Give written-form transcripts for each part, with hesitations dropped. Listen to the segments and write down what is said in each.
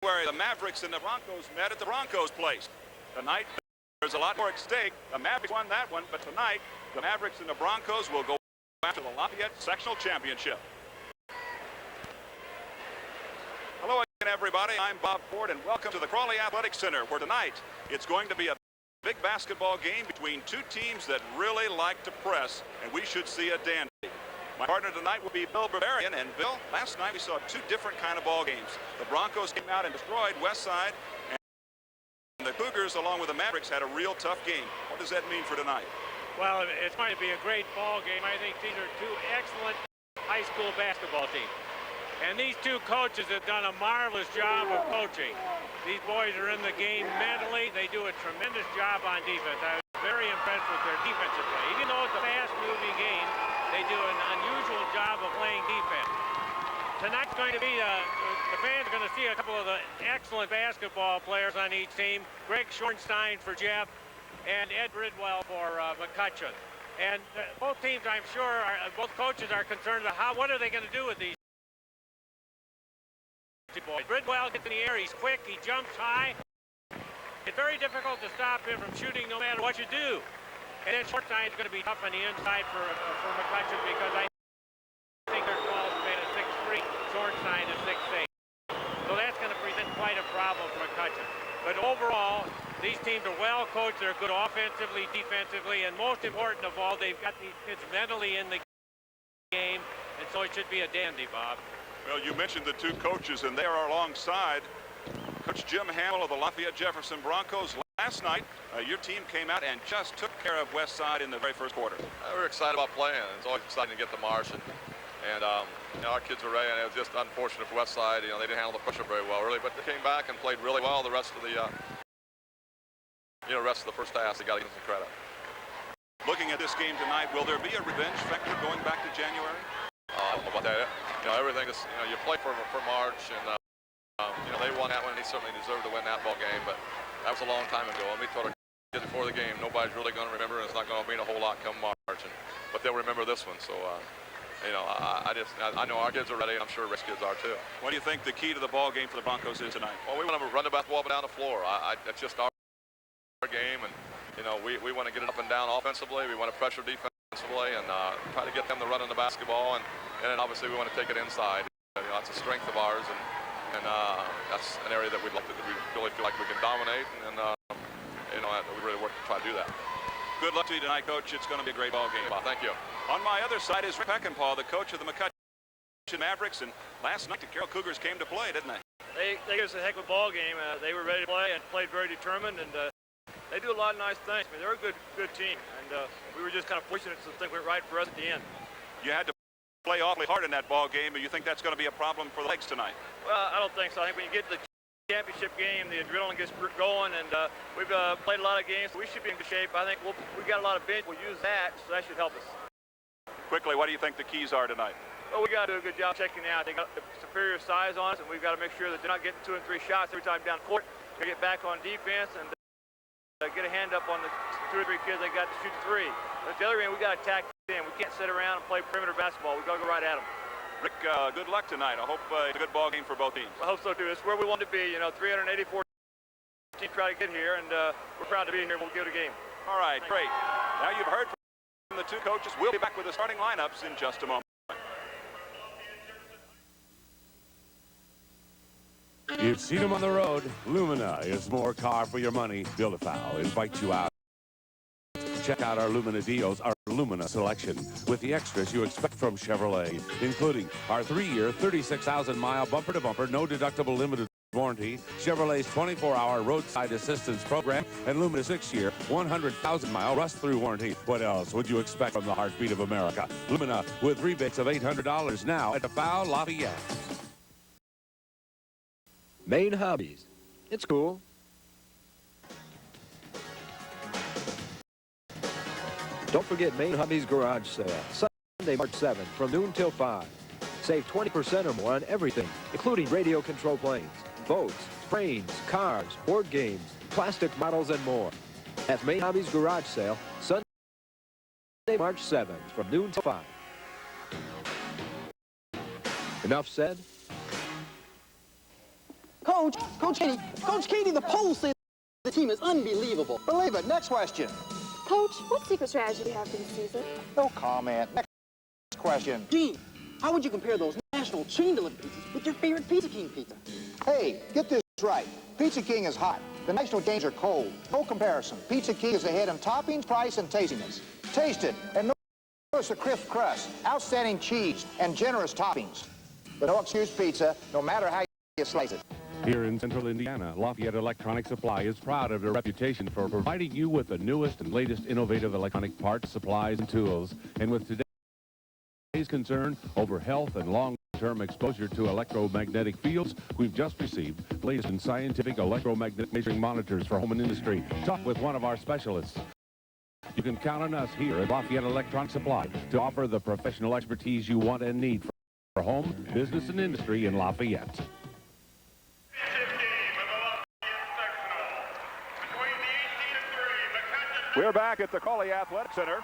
the Mavericks and the Broncos met at the Broncos place. Tonight, there's a lot more at stake. The Mavericks won that one, but tonight, the Mavericks and the Broncos will go after the Lafayette Sectional Championship. Hello again, everybody. I'm Bob Ford, and welcome to the Crawley Athletic Center, where tonight it's going to be a big basketball game between two teams that really like to press, and we should see a dandy. My partner tonight will be Bill Bavarian, and Bill, last night we saw two different kind of ball games. The Broncos came out and destroyed Westside, and the Cougars, along with the Mavericks, had a real tough game. What does that mean for tonight? Well, it's going to be a great ball game. I think these are two excellent high school basketball teams. And these two coaches have done a marvelous job of coaching. These boys are in the game mentally. They do a tremendous job on defense. I was very impressed with their defensive play. Even though it's a fast-moving game, they do an unusual job of playing defense. Tonight's going to be, the fans are going to see a couple of the excellent basketball players on each team. Greg Schornstein for Jeff and Ed Bridwell for McCutcheon. And both teams, I'm sure, both coaches are concerned about what are they going to do with these boys. Bridwell gets in the air, he's quick, he jumps high. It's very difficult to stop him from shooting no matter what you do. And then Schornstein's going to be tough on the inside for McCutcheon, because I think their 12 made a 6'3", Schornstein is 6'8". So that's going to present quite a problem for McCutcheon. But overall, these teams are well coached. They're good offensively, defensively, and most important of all, they've got these kids mentally in the game, and so it should be a dandy, Bob. Well, you mentioned the two coaches, and they are alongside Coach Jim Hamill of the Lafayette Jefferson Broncos. Last night, your team came out and just took care of Westside in the very first quarter. We were excited about playing. It's always exciting to get the march, and you know, our kids were ready, and it was just unfortunate for Westside. You know, they didn't handle the pressure very well, really, but they came back and played really well the rest of the rest of the first half. They got to give them some credit. Looking at this game tonight, will there be a revenge factor going back to January? I don't know about that. You know, everything is, you know, you play for March, and you know, they won that one. They certainly deserved to win that ball game, but that was a long time ago. And we told our kids before the game, nobody's really going to remember, and it's not going to mean a whole lot come March. But they'll remember this one. So, you know, I know our kids are ready, and I'm sure Rick's kids are too. What do you think the key to the ball game for the Broncos is tonight? Well, we want to run the basketball up and down the floor. That's just our game, and you know, we want to get it up and down offensively. We want to pressure defensively, and try to get them to run in the basketball, and then obviously we want to take it inside. You know, that's a strength of ours, and that's an area that we really feel like we can dominate, and you know, we really work to try to do that. Good luck to you tonight, Coach. It's going to be a great ball game. Well, thank you. On my other side is Rick Peckinpah, the coach of the McCutcheon Mavericks, and last night the Carroll Cougars came to play, didn't they? They gave us a heck of a ball game. They were ready to play and played very determined, and they do a lot of nice things. I mean, they're a good team, and we were just kind of fortunate to think went right for us at the end. You had to play awfully hard in that ball game, but you think that's going to be a problem for the legs tonight? Well, I don't think so. I think when you get to the championship game, the adrenaline gets going, and we've played a lot of games, so we should be in good shape. I think we got a lot of bench. We'll use that, so that should help us. Quickly, what do you think the keys are tonight? Well, we got to do a good job checking out. They got superior size on us, and we've got to make sure that they're not getting 2 and 3 shots every time down court. We get back on defense and get a hand up on the 2 or 3 kids they got to shoot 3. But the other end, we got to attack in. We can't sit around and play perimeter basketball. We got to go right at them. Rick, good luck tonight. I hope it's a good ball game for both teams. I hope so too. It's where we want to be. You know, 384 teams try to get here, and we're proud to be here. We'll give it a game. All right, great. Now you've heard from the two coaches. We'll be back with the starting lineups in just a moment. You've seen them on the road. Lumina is more car for your money. Bill DeFow invites you out. Check out our Lumina deals, our Lumina selection, with the extras you expect from Chevrolet, including our 3-year, 36,000-mile bumper-to-bumper, no-deductible limited warranty, Chevrolet's 24-hour roadside assistance program, and Lumina's 6-year, 100,000-mile rust-through warranty. What else would you expect from the heartbeat of America? Lumina with rebates of $800 now at DeFow Lafayette. Main Hobbies. It's cool. Don't forget Main Hobbies Garage Sale, Sunday, March 7th, from noon till 5. Save 20% or more on everything, including radio control planes, boats, trains, cars, board games, plastic models, and more. That's Main Hobbies Garage Sale, Sunday, March 7th, from noon till 5. Enough said? Call Coach Katie, the polls say the team is unbelievable. Believe it. Next question. Coach, what secret strategy do you have for the season? No comment. Next question. Gene, how would you compare those national chain delivery pizzas with your favorite Pizza King pizza? Hey, get this right. Pizza King is hot. The national games are cold. No comparison. Pizza King is ahead in toppings, price, and tastiness. Taste it and notice the crisp crust, outstanding cheese, and generous toppings. But no excuse pizza, no matter how you slice it. Here in Central Indiana, Lafayette Electronic Supply is proud of their reputation for providing you with the newest and latest innovative electronic parts, supplies, and tools. And with today's concern over health and long-term exposure to electromagnetic fields, we've just received the latest in scientific electromagnetic measuring monitors for home and industry. Talk with one of our specialists. You can count on us here at Lafayette Electronic Supply to offer the professional expertise you want and need for home, business, and industry in Lafayette. We're back at the Crawley Athletic Center.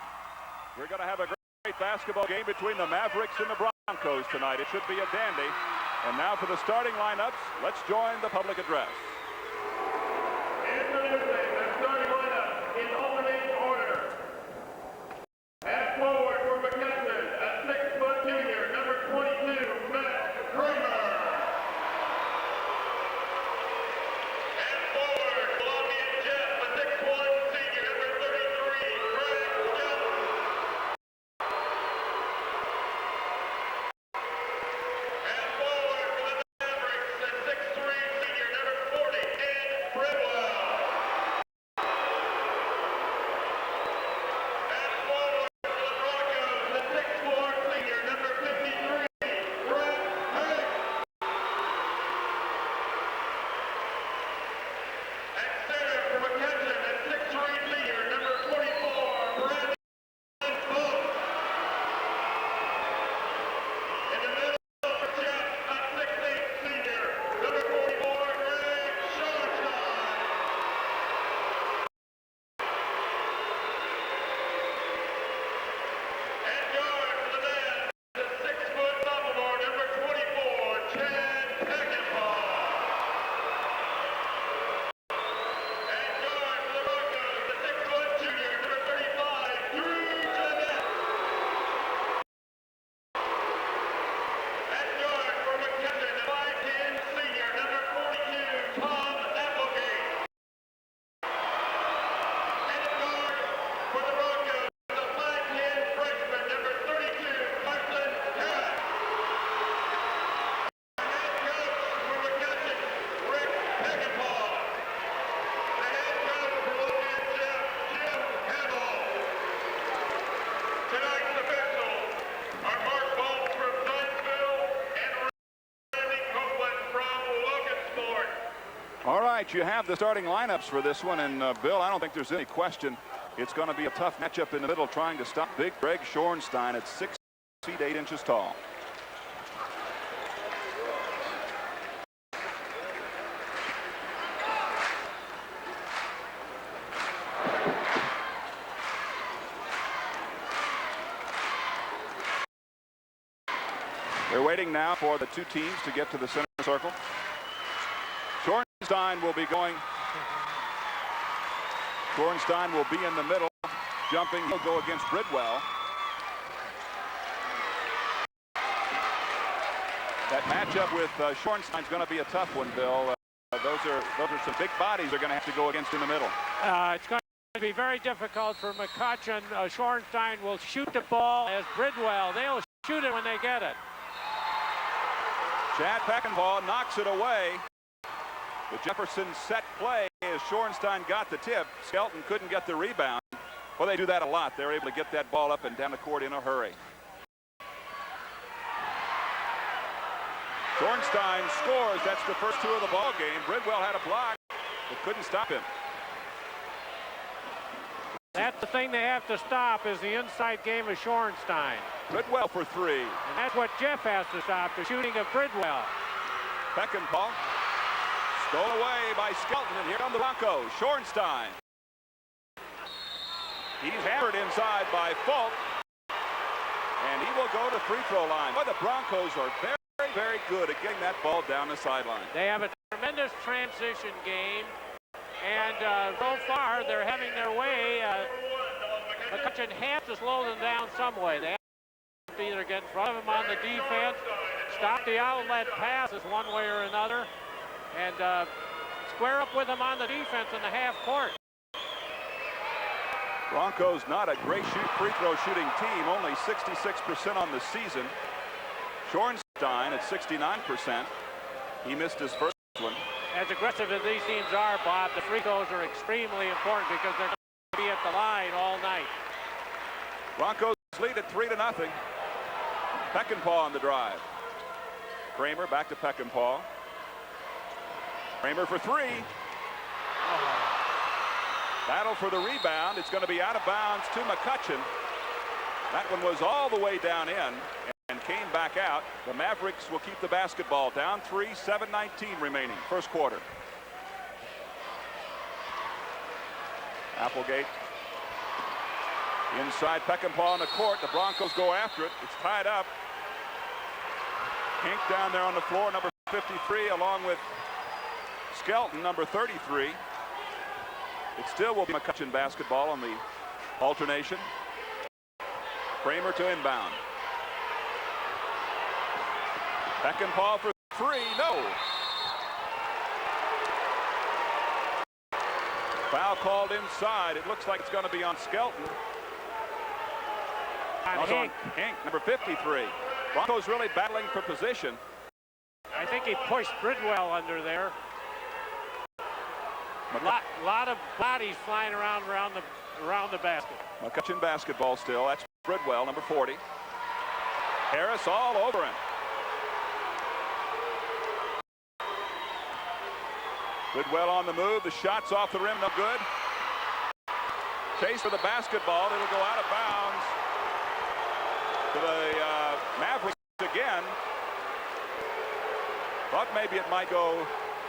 We're going to have a great basketball game between the Mavericks and the Broncos tonight. It should be a dandy. And now for the starting lineups, let's join the public address. Introducing the starting lineup in alternate order. At forward for McCutcheon, a 6-foot junior, number 22, Matt Kramer. At forward, Lafayette Jeff, a 6'1" senior, number 33, Greg Skelton. At forward for the Mavericks, a 6'3" senior, number 40, Ed Bridwell. At forward for the Broncos, a 6'4" senior, number 53, Brett Hank. At center for McCutcheon, a 6'3" senior, number 44, Brandon Boat. In the middle for Jeff, a 6'8" senior, number 44, Greg Schoenstein. At guard for the Nats, a 6-foot sophomore, number 24, Chad Peckinpah. At guard for the Broncos, the 6-foot junior, number 35, Drew Jeanette. At guard for McCutcheon, the 5'10" senior, number 42, Tom Applegate. At guard for the Broncos, the 5'10" freshman, number 32, Carson Cat. The head coach for McCutcheon, Rick Peckinpah. The head coach for Lafayette Jeff, Jim Hamill. Tonight's officials are Mark Bolton from Dunnsville and Randy Copeland from Logansport. All right, you have the starting lineups for this one. And, Bill, I don't think there's any question it's going to be a tough matchup in the middle trying to stop big Greg Schoenstein at 6 feet 8 inches tall. They're waiting now for the two teams to get to the center circle. Schoenstein will be going. Schoenstein will be in the middle, jumping. He'll go against Bridwell. That matchup with Schoenstein's going to be a tough one, Bill. Those are some big bodies they're going to have to go against in the middle. It's going to be very difficult for McCutcheon. Schoenstein will shoot the ball as Bridwell. They'll shoot it when they get it. Chad Peckinpah knocks it away. The Jefferson set play as Schoenstein got the tip. Skelton couldn't get the rebound. Well, they do that a lot. They're able to get that ball up and down the court in a hurry. Schoenstein scores. That's the first two of the ball game. Bridwell had a block, but couldn't stop him. That's the thing they have to stop is the inside game of Schoenstein. Bridwell for three. And that's what Jeff has to stop, the shooting of Bridwell. Peckinpah stole away by Skelton, and here come the Broncos. Schoenstein. He's hammered inside by Falk, and he will go to free throw line. But the Broncos are very very good at getting that ball down the sideline. They have a tremendous transition game, and so far they're having their way. McCutcheon has to slow them down some way. They have to either get in front of them on the defense, stop the outlet passes one way or another, and square up with them on the defense in the half court. Broncos not a great free throw shooting team, only 66% on the season. Schornstein at 69%. He missed his first one. As aggressive as these teams are, Bob, the free throws are extremely important because they're going to be at the line all night. Broncos lead at 3-0. Peckinpah on the drive. Kramer back to Peckinpah. Kramer for three. Battle for the rebound. It's going to be out of bounds to McCutcheon. That one was all the way down in and came back out. The Mavericks will keep the basketball down 3, 7:19 remaining, first quarter. Applegate inside, Peckinpah on the court. The Broncos go after it. It's tied up. Hink down there on the floor, number 53, along with Skelton, number 33. It still will be McCutcheon basketball on the alternation. Kramer to inbound. Peckinpah for three, no. Foul called inside. It looks like it's going to be on Skelton. On Hink, number 53. Broncos really battling for position. I think he pushed Bridwell under there. A lot of bodies flying around the basket. McCutcheon basketball still. That's Bridwell, number 40. Harris all over him. Bridwell on the move. The shot's off the rim, no good. Chase for the basketball. It'll go out of bounds to the Mavericks again. Thought maybe it might go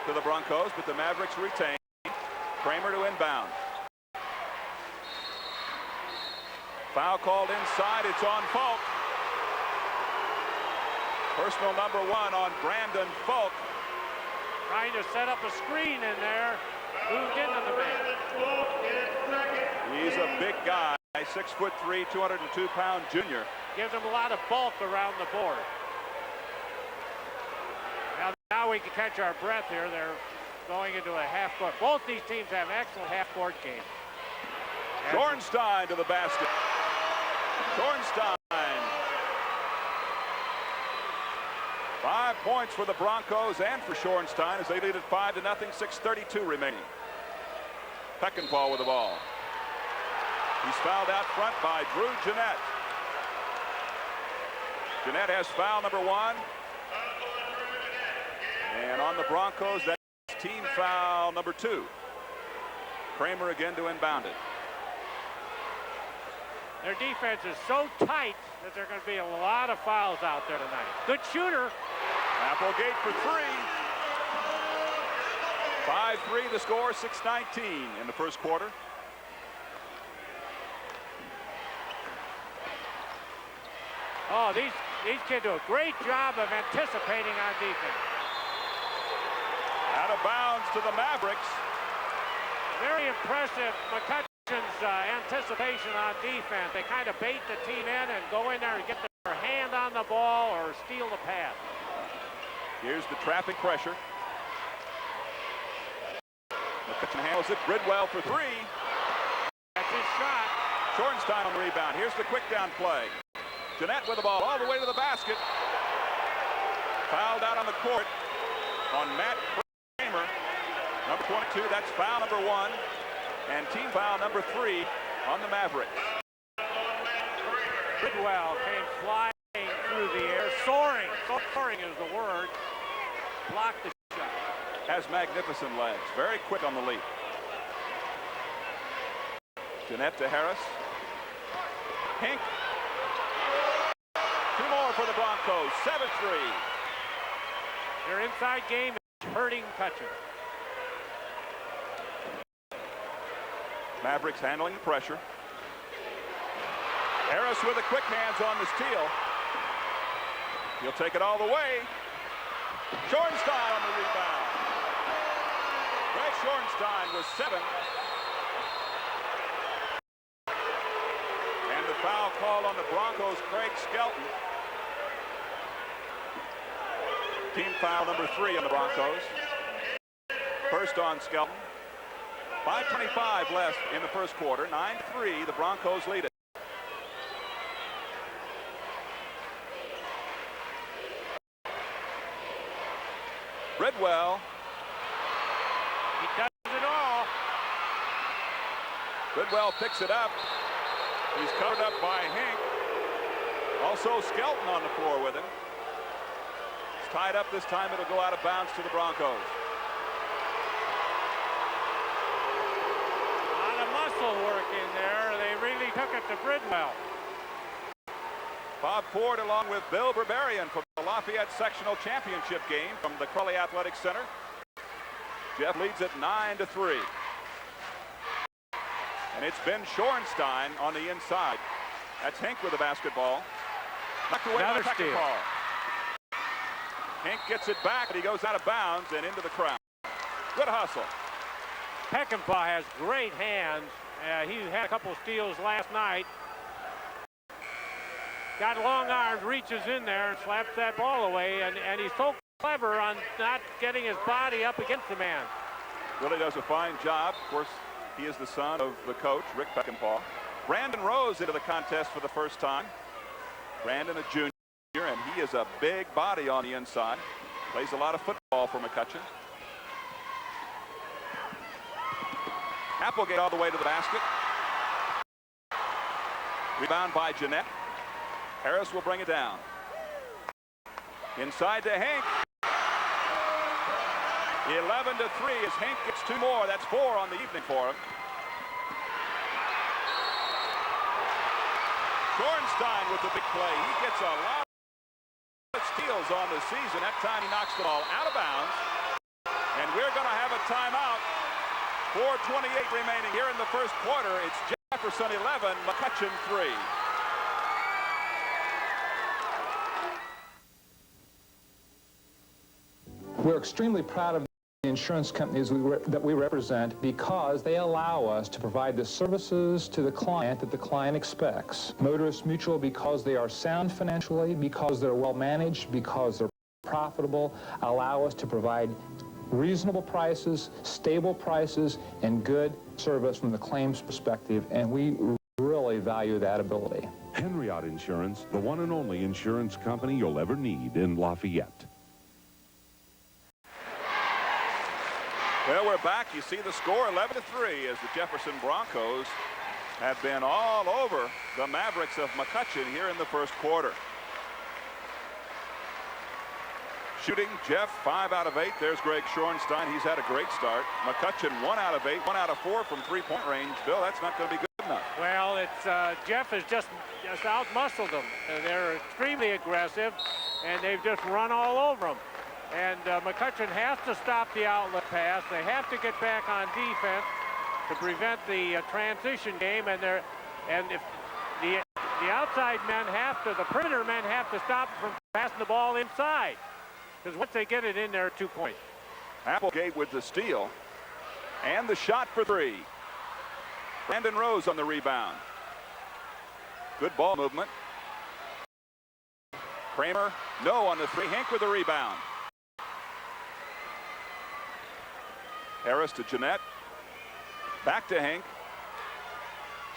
to the Broncos, but the Mavericks retain. Kramer to inbound. Foul called inside. It's on Falk. Personal number 1 on Brandon Falk. Trying to set up a screen in there. Moved into the man. He's a big guy. 6'3", 202-pound junior. Gives him a lot of bulk around the board. Now we can catch our breath here. They're going into a half court. Both these teams have excellent half court games. Schornstein to the basket. Schornstein. 5 points for the Broncos and for Schornstein as they lead at 5-0. 6:32 remaining. Peckinpah with the ball. He's fouled out front by Drew Jeanette. Jeanette has foul number 1. And on the Broncos, that's team foul number 2. Kramer again to inbound it. Their defense is so tight that there are going to be a lot of fouls out there tonight. Good shooter. Applegate for 3. 5-3 the score, 6:19 in the first quarter. Oh, these kids do a great job of anticipating on defense. Out of bounds to the Mavericks. Very impressive, McCutcheon's anticipation on defense. They kind of bait the team in and go in there and get their hand on the ball or steal the pass. Here's the traffic pressure. McCutcheon handles it. Bridwell for 3. That's his shot. Schornstein on the rebound. Here's the quick down play. Jeanette with the ball all the way to the basket. Fouled out on the court on Matt Kramer. Number 22, that's foul number 1. And team foul number 3 on the Mavericks. Bridwell came flying through the air. Soaring. Soaring is the word. Blocked the shot. Has magnificent legs. Very quick on the leap. Jeanette to Harris. Hink. 2 more for the Broncos. 7-3. Their inside game is hurting McCutcheon. Mavericks handling the pressure. Harris with the quick hands on the steal. He'll take it all the way. Schornstein on the rebound. Greg Schornstein was 7. And the foul called on the Broncos, Craig Skelton. Team foul number 3 on the Broncos. First on Skelton. 5:25 left in the first quarter. 9-3, the Broncos lead it. Bridwell. He does it all. Bridwell picks it up. He's covered up by Hink. Also Skelton on the floor with him. It's tied up this time. It'll go out of bounds to the Broncos. A lot of muscle work in there. They really took it to Bridwell. Bob Ford along with Bill Berberian from the Lafayette Sectional Championship game from the Crowley Athletic Center. Jeff leads it 9-3. And it's Ben Schornstein on the inside. That's Hink with the basketball. Knocked away by Peckinpah. Hink gets it back, and he goes out of bounds and into the crowd. Good hustle. Peckinpah has great hands. He had a couple of steals last night. Got long arms, reaches in there and slaps that ball away, and he's so clever on not getting his body up against the man. Really does a fine job. Of course, he is the son of the coach, Rick Peckinpah. Brandon Rose into the contest for the first time. Brandon, a junior, and he is a big body on the inside. Plays a lot of football for McCutcheon. Applegate all the way to the basket. Rebound by Jeanette. Harris will bring it down. Inside to Hink. 11-3 as Hink gets 2 more. That's 4 on the evening for him. Schornstein with the big play. He gets a lot of steals on the season. That time he knocks the ball out of bounds. And we're going to have a timeout. 4:28 remaining here in the first quarter. It's Jefferson 11, McCutcheon 3. We're extremely proud of the insurance companies that we represent because they allow us to provide the services to the client that the client expects. Motorist Mutual, because they are sound financially, because they're well managed, because they're profitable, allow us to provide reasonable prices, stable prices, and good service from the claims perspective, and we really value that ability. Henriot Insurance, the one and only insurance company you'll ever need in Lafayette. Well, we're back. You see the score, 11-3, as the Jefferson Broncos have been all over the Mavericks of McCutcheon here in the first quarter. Shooting, Jeff, 5 out of 8. There's Greg Schornstein. He's had a great start. McCutcheon, 1 out of 8, 1 out of 4 from three-point range. Bill, that's not going to be good enough. Well, it's Jeff has just out-muscled them. They're extremely aggressive, and they've just run all over them. And McCutcheon has to stop the outlet pass. They have to get back on defense to prevent the transition game. And if the outside men have to, the perimeter men have to stop from passing the ball inside. Because once they get it in there, 2 points. Applegate with the steal and the shot for 3. Brandon Rose on the rebound. Good ball movement. Kramer, no on the 3. Hink with the rebound. Harris to Jeanette. Back to Hink.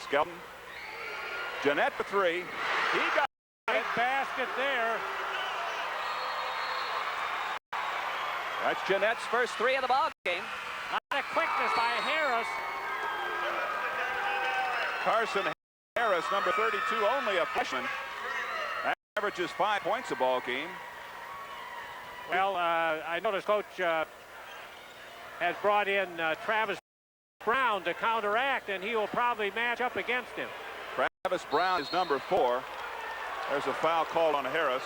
Skelton. Jeanette for 3. He got Big basket there. That's Jeanette's first 3 of the ball game. A lot of quickness by Harris. Carson Harris, number 32, only a freshman. Averages 5 points a ball game. Well, I noticed Coach has brought in Travis Brown to counteract, and he will probably match up against him. Travis Brown is number 4. There's a foul called on Harris,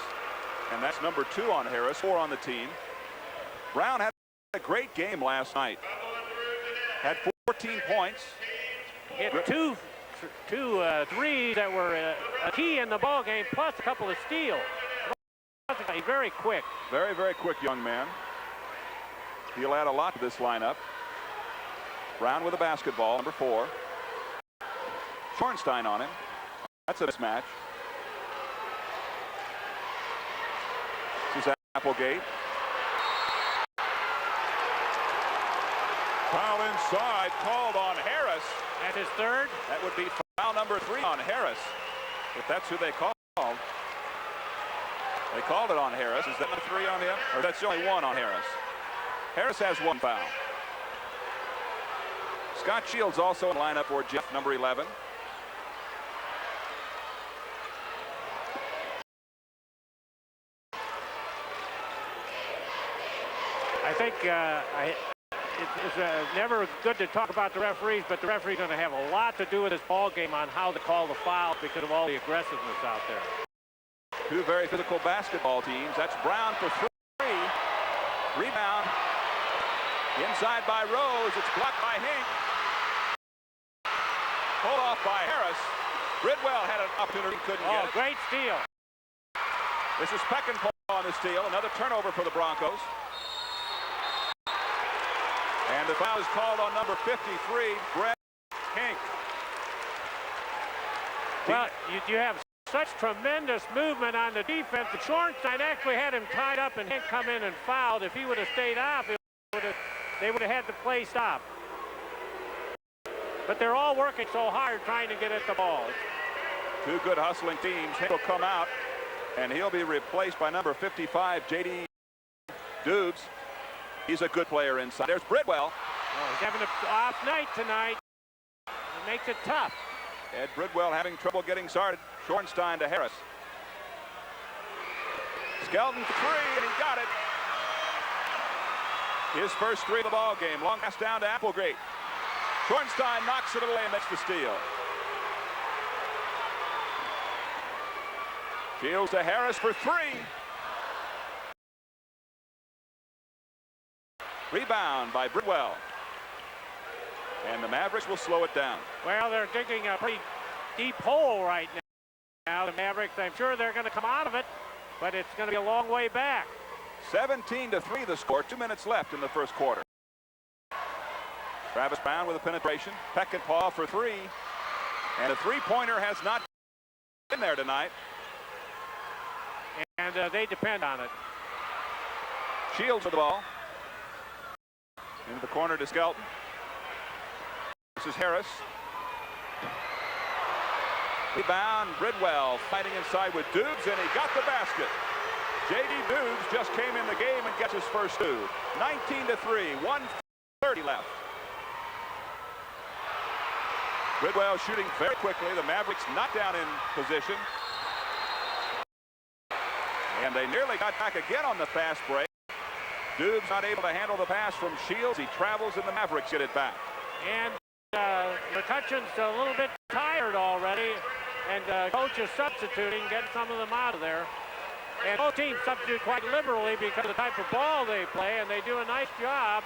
and that's number 2 on Harris, 4 on the team. Brown had a great game last night. Had 14 points. Hit two threes that were a key in the ball game, plus a couple of steals. He's very quick. Very, very quick young man. He'll add a lot to this lineup. Brown with a basketball, number 4. Schornstein on him. That's a mismatch. This is Applegate. Foul inside, called on Harris. That's his third. That would be foul number 3 on Harris, if that's who they called. They called it on Harris. Is that number 3 on him? Or that's only 1 on Harris? Harris has 1 foul. Scott Shields also in lineup for Jeff, number 11. I think it's never good to talk about the referees, but the referee's going to have a lot to do with this ball game on how to call the foul because of all the aggressiveness out there. 2 very physical basketball teams. That's Brown for 3. Rebound. Inside by Rose. It's blocked by Hink. Pulled off by Harris. Bridwell had an opportunity, couldn't get it. Great steal. This is Peckinpah on the steal. Another turnover for the Broncos. And the foul is called on number 53, Brett Hink. Well, you have such tremendous movement on the defense. The Schornstein actually had him tied up and Hink come in and fouled. If he would have stayed off, they would have had the play stop. But they're all working so hard trying to get at the ball. 2 good hustling teams. Hink will come out, and he'll be replaced by number 55, J.D. Dubes. He's a good player inside. There's Bridwell. Oh, he's having an off night tonight. It makes it tough. Ed Bridwell having trouble getting started. Schornstein to Harris. Skelton for 3, and he got it. His first 3 of the ball game. Long pass down to Applegate. Schornstein knocks it away and makes the steal. Shields to Harris for 3. Rebound by Bridwell. And the Mavericks will slow it down. Well, they're digging a pretty deep hole right now. The Mavericks, I'm sure they're going to come out of it, but it's going to be a long way back. 17-3 the score. 2 minutes left in the first quarter. Travis Brown with a penetration. Peckinpah for 3. And a 3-pointer has not been there tonight. And they depend on it. Shields with the ball. Into the corner to Skelton. This is Harris. Rebound, Bridwell fighting inside with Dubes, and he got the basket. J.D. Dubes just came in the game and gets his first 2. 19-3, 1:30 left. Bridwell shooting very quickly. The Mavericks not down in position. And they nearly got back again on the fast break. Dubes not able to handle the pass from Shields. He travels and the Mavericks get it back. And McCutcheon's a little bit tired already. And coach is substituting, getting some of them out of there. And both teams substitute quite liberally because of the type of ball they play, and they do a nice job.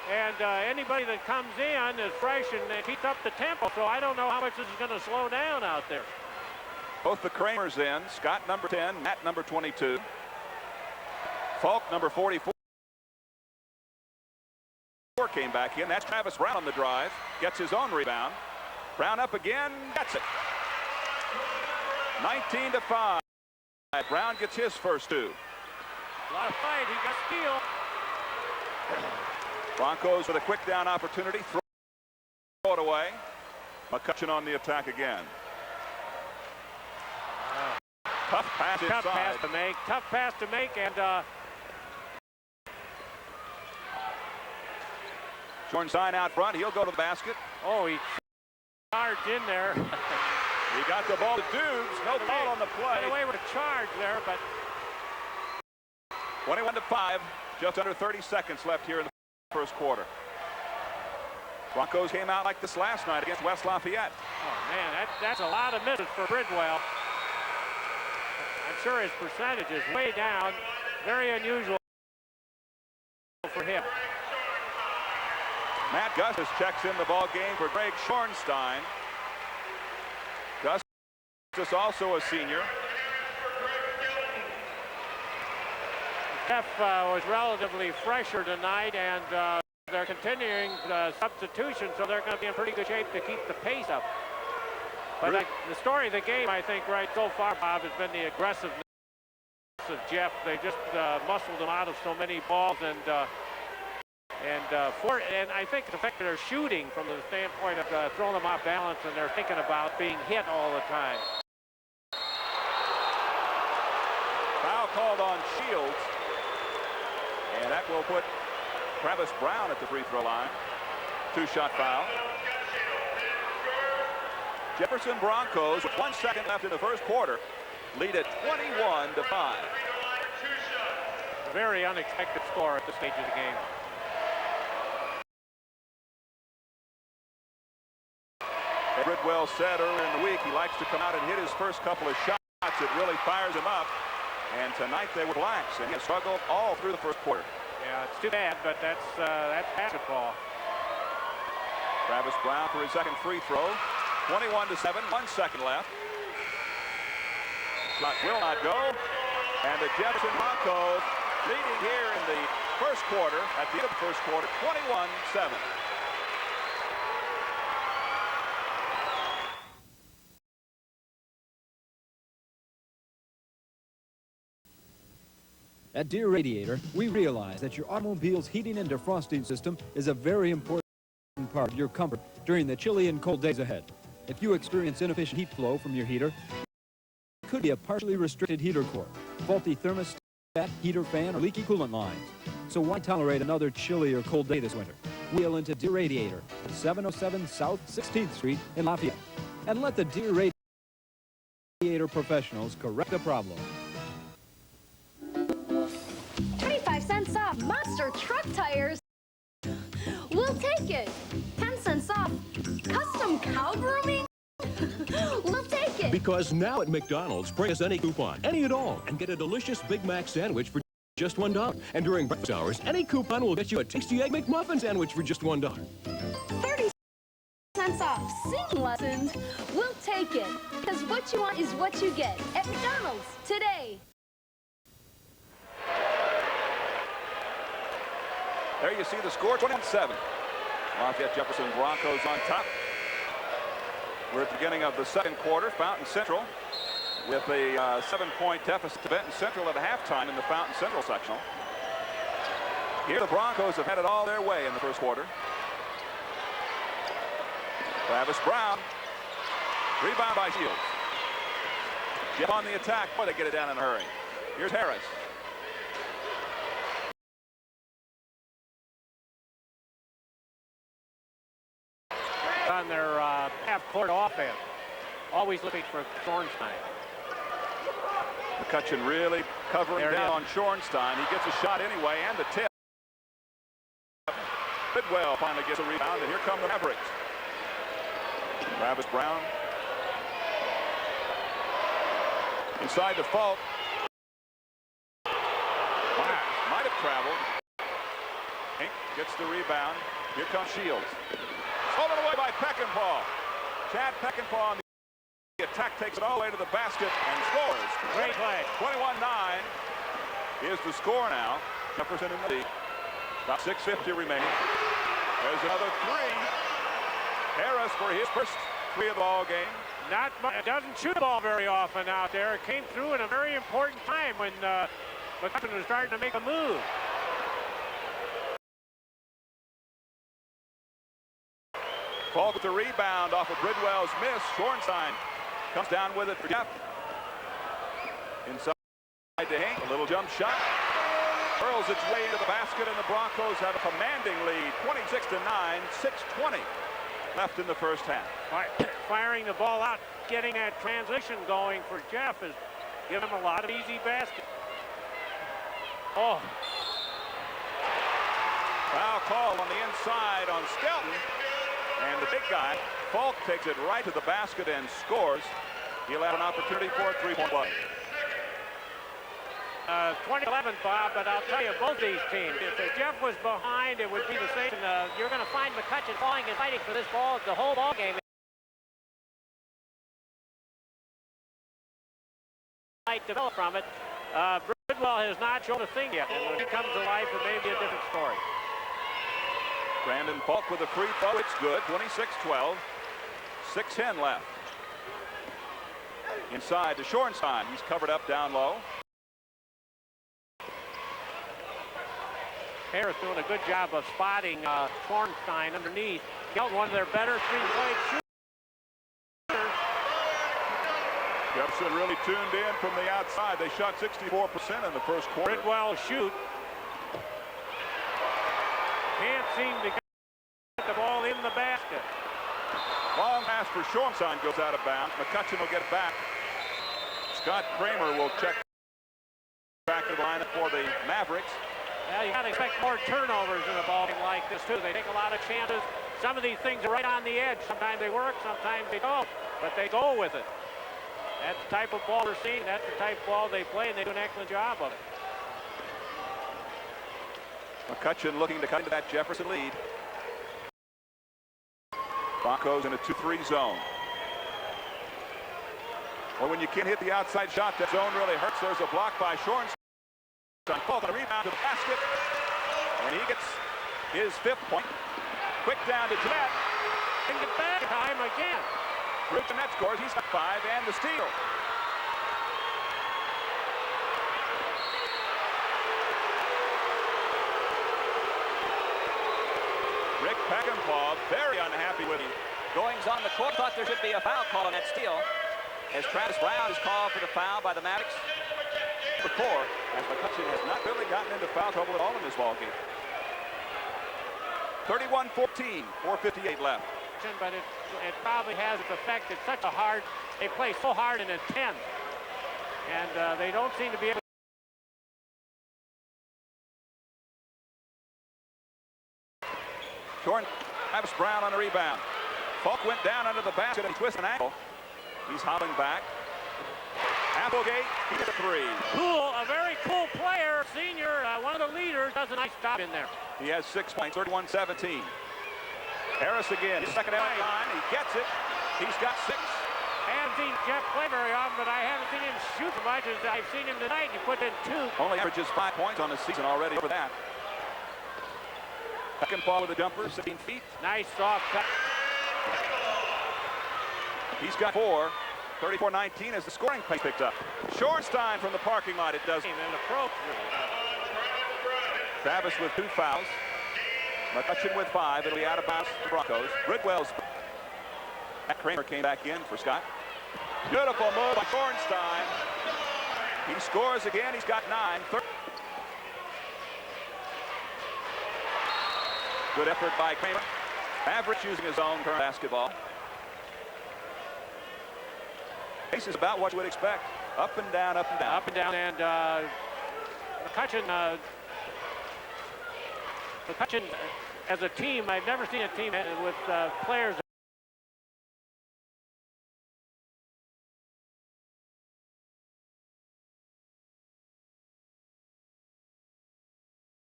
And anybody that comes in is fresh and keeps up the tempo. So I don't know how much this is going to slow down out there. Both the Kramers in. Scott, number 10. Matt, number 22. Falk, number 44. Came back in. That's Travis Brown on the drive. Gets his own rebound. Brown up again. Gets it. 19-5. Brown gets his first 2. A lot of fight. He got steal. Broncos with a quick down opportunity. Throw it away. McCutcheon on the attack again. Tough pass inside. Tough pass to make. Tough pass to make. And Schornstein out front. He'll go to the basket. oh, he charged in there. He got the ball to Dubes. No foul on the play. Got away with a charge there, but 21-5. Just under 30 seconds left here in the first quarter. Broncos came out like this last night against West Lafayette. oh man, that's a lot of misses for Bridwell. I'm sure his percentage is way down. Very unusual for him. Matt Gustis checks in the ball game for Greg Schornstein. Gustis also a senior. Jeff was relatively fresher tonight, and they're continuing substitution, so they're going to be in pretty good shape to keep the pace up. But the story of the game, I think, right so far, Bob, has been the aggressiveness of Jeff. They just muscled him out of so many balls, and I think it affected their shooting from the standpoint of throwing them off balance, and they're thinking about being hit all the time. Foul called on Shields, and that will put Travis Brown at the free throw line. Two-shot foul. Jefferson Broncos, with 1 second left in the first quarter, lead at 21-5. A very unexpected score at this stage of the game. Bridwell said earlier in the week he likes to come out and hit his first couple of shots. It really fires him up. And tonight they were blacks, and he has struggled all through the first quarter. Yeah, it's too bad, but that's basketball. Travis Brown for his second free throw. 21-7, 1 second left. Shot will not go. And the Jefferson Broncos leading here in the first quarter, at the end of the first quarter, 21-7. At Deere Radiator, we realize that your automobile's heating and defrosting system is a very important part of your comfort during the chilly and cold days ahead. If you experience inefficient heat flow from your heater, it could be a partially restricted heater core, faulty thermostat, heater fan, or leaky coolant lines. So why tolerate another chilly or cold day this winter? Wheel into Deere Radiator at 707 South 16th Street in Lafayette, and let the Deere Radiator professionals correct the problem. 25 cents off Monster truck tires. We'll take it. 10 cents off custom cow grooming. We'll take it. Because now at McDonald's, bring us any coupon, any at all, and get a delicious Big Mac sandwich for just $1. And during breakfast hours, any coupon will get you a tasty Egg McMuffin sandwich for just $1. 30 cents off singing lessons. We'll take it. Because what you want is what you get at McDonald's today. There you see the score, 21-7. Lafayette Jefferson Broncos on top. We're at the beginning of the second quarter. Fountain Central with a 7-point deficit to Benton Central at halftime in the Fountain Central sectional. Here the Broncos have had it all their way in the first quarter. Travis Brown. Rebound by Shields. Jeff on the attack. Boy, they get it down in a hurry. Here's Harris. On their half-court offense, always looking for Schornstein. McCutcheon really covering down on Schornstein. He gets a shot anyway, and the tip. Bidwell finally gets a rebound, and here come the Mavericks. Travis Brown. Inside the fault. Wow, might have traveled. Hank gets the rebound. Here comes Shields. Stolen away by Peckinpah. Chad Peckinpah on the attack takes it all the way to the basket and scores. Great play. 21-9 is the score now. Jefferson in the lead. About 6:50 remaining. There's another three. Harris for his first three of the ball game. Not much. It doesn't shoot the ball very often out there. It came through in a very important time when McCutcheon was starting to make a move. Falk with the rebound off of Bridwell's miss. Schornstein comes down with it for Jeff. Inside to Hank, a little jump shot. Hurls its way into the basket, and the Broncos have a commanding lead, 26-9, 6:20 left in the first half. Firing the ball out, getting that transition going for Jeff is giving him a lot of easy baskets. Oh. Foul call on the inside on Skelton. And the big guy, Falk, takes it right to the basket and scores. He'll have an opportunity for a three-point play. 2011, Bob, but I'll tell you, both these teams, if Jeff was behind, it would be the same. You're going to find McCutcheon falling and fighting for this ball the whole ball game. Might develop from it. Bridwell has not shown a thing yet, and when he comes to life, it may be a different story. Brandon Falk with a free throw. It's good. 26-12. 6:10 left. Inside to Shorenstein. He's covered up down low. Harris doing a good job of spotting Shorenstein underneath. Got one of their better three-point shooters. Jefferson really tuned in from the outside. They shot 64% in the first quarter. Bridwell shoot. Can't seem to get the ball in the basket. Long pass for Shorenstein goes out of bounds. McCutcheon will get it back. Scott Kramer will check back to the lineup for the Mavericks. Yeah, you got to expect more turnovers in a ball game like this, too. They take a lot of chances. Some of these things are right on the edge. Sometimes they work, sometimes they don't, but they go with it. That's the type of ball we're seeing. That's the type of ball they play, and they do an excellent job of it. McCutcheon looking to cut into that Jefferson lead. Broncos in a 2-3 zone. Well, when you can't hit the outside shot, that zone really hurts. There's a block by Shorenstein. Falk on a rebound to the basket, and he gets his 5th point. Quick down to Jeanette. And get back time again. Jeanette scores. He's got 5 and the steal. Rick Peckinpah very unhappy with him. Goings on the court. Thought there should be a foul call on that steal, as Travis Brown is called for the foul by the Mavericks. The core, as McCutcheon has not really gotten into foul trouble at all in this ball game. 31-14, 4:58 left. But it probably has its effect. It's such a hard, they play so hard and intense, and they don't seem to be able. Travis Brown on the rebound. Falk went down under the basket and twisted an ankle. He's hobbling back. Applegate, he hit a 3. Cool, a very cool player, senior, one of the leaders, does a nice job in there. He has 6 points, 31-17. Harris again, his second out line, he gets it. He's got 6. I haven't seen Jeff play very often, but I haven't seen him shoot as much as I've seen him tonight. He put in 2. Only averages 5 points on the season already over that. Peckinpah with a jumper, 16 feet. Nice soft cut. He's got 4. 34-19 as the scoring pace picked up. Shorenstein from the parking lot, it does. And approach. Travis with 2 fouls. McCutcheon with 5. It'll be out of bounds for the Broncos. Bridwell's. Matt Kramer came back in for Scott. Beautiful move by Shorenstein. He scores again. He's got 9. Good effort by Kramer. Mavericks using his own current basketball. Pace is about what you would expect. Up and down, up and down. Up and down, and McCutcheon, as a team, I've never seen a team with players.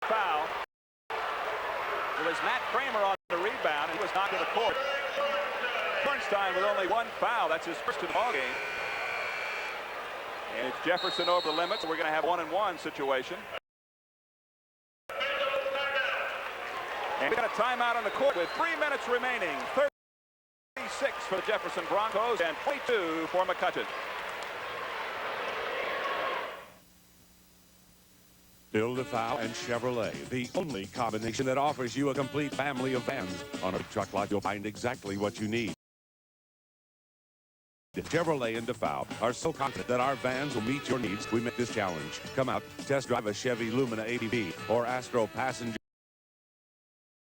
Foul. It was Matt Kramer on the rebound, and he was knocked to the court. Bernstein with only 1 foul. That's his first in the ball game. And it's Jefferson over the limit, so we're going to have 1-and-1 situation. And we got a timeout on the court with 3 minutes remaining. 36 for the Jefferson Broncos and 22 for McCutcheon. Build-A-Foul and Chevrolet, the only combination that offers you a complete family of vans. On a truck lot, you'll find exactly what you need. Chevrolet and DeFau are so confident that our vans will meet your needs. We make this challenge. Come out, test drive a Chevy Lumina ADV or Astro passenger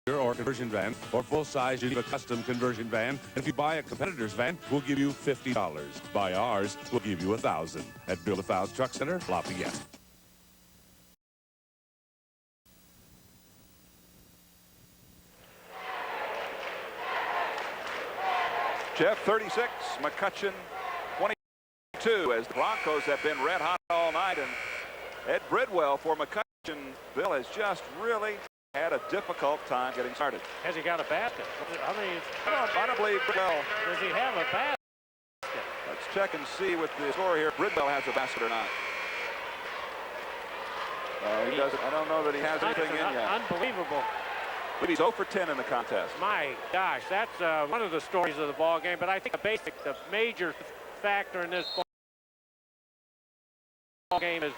or conversion van or full-size Geneva custom conversion van. If you buy a competitor's van, we'll give you $50. Buy ours, we'll give you $1,000 at Build-A-Fau's Truck Center, Lafayette. Jeff 36, McCutcheon 22, as the Broncos have been red hot all night, and Ed Bridwell for McCutcheon. Bill has just really had a difficult time getting started. Has he got a basket? How many? I don't believe Bridwell. Does he have a basket? Let's check and see with the score here. Bridwell has a basket or not. He doesn't. I don't know that he has anything in yet. Unbelievable. But he's 0 for 10 in the contest. My gosh, that's one of the stories of the ball game. But I think the major factor in this ball game is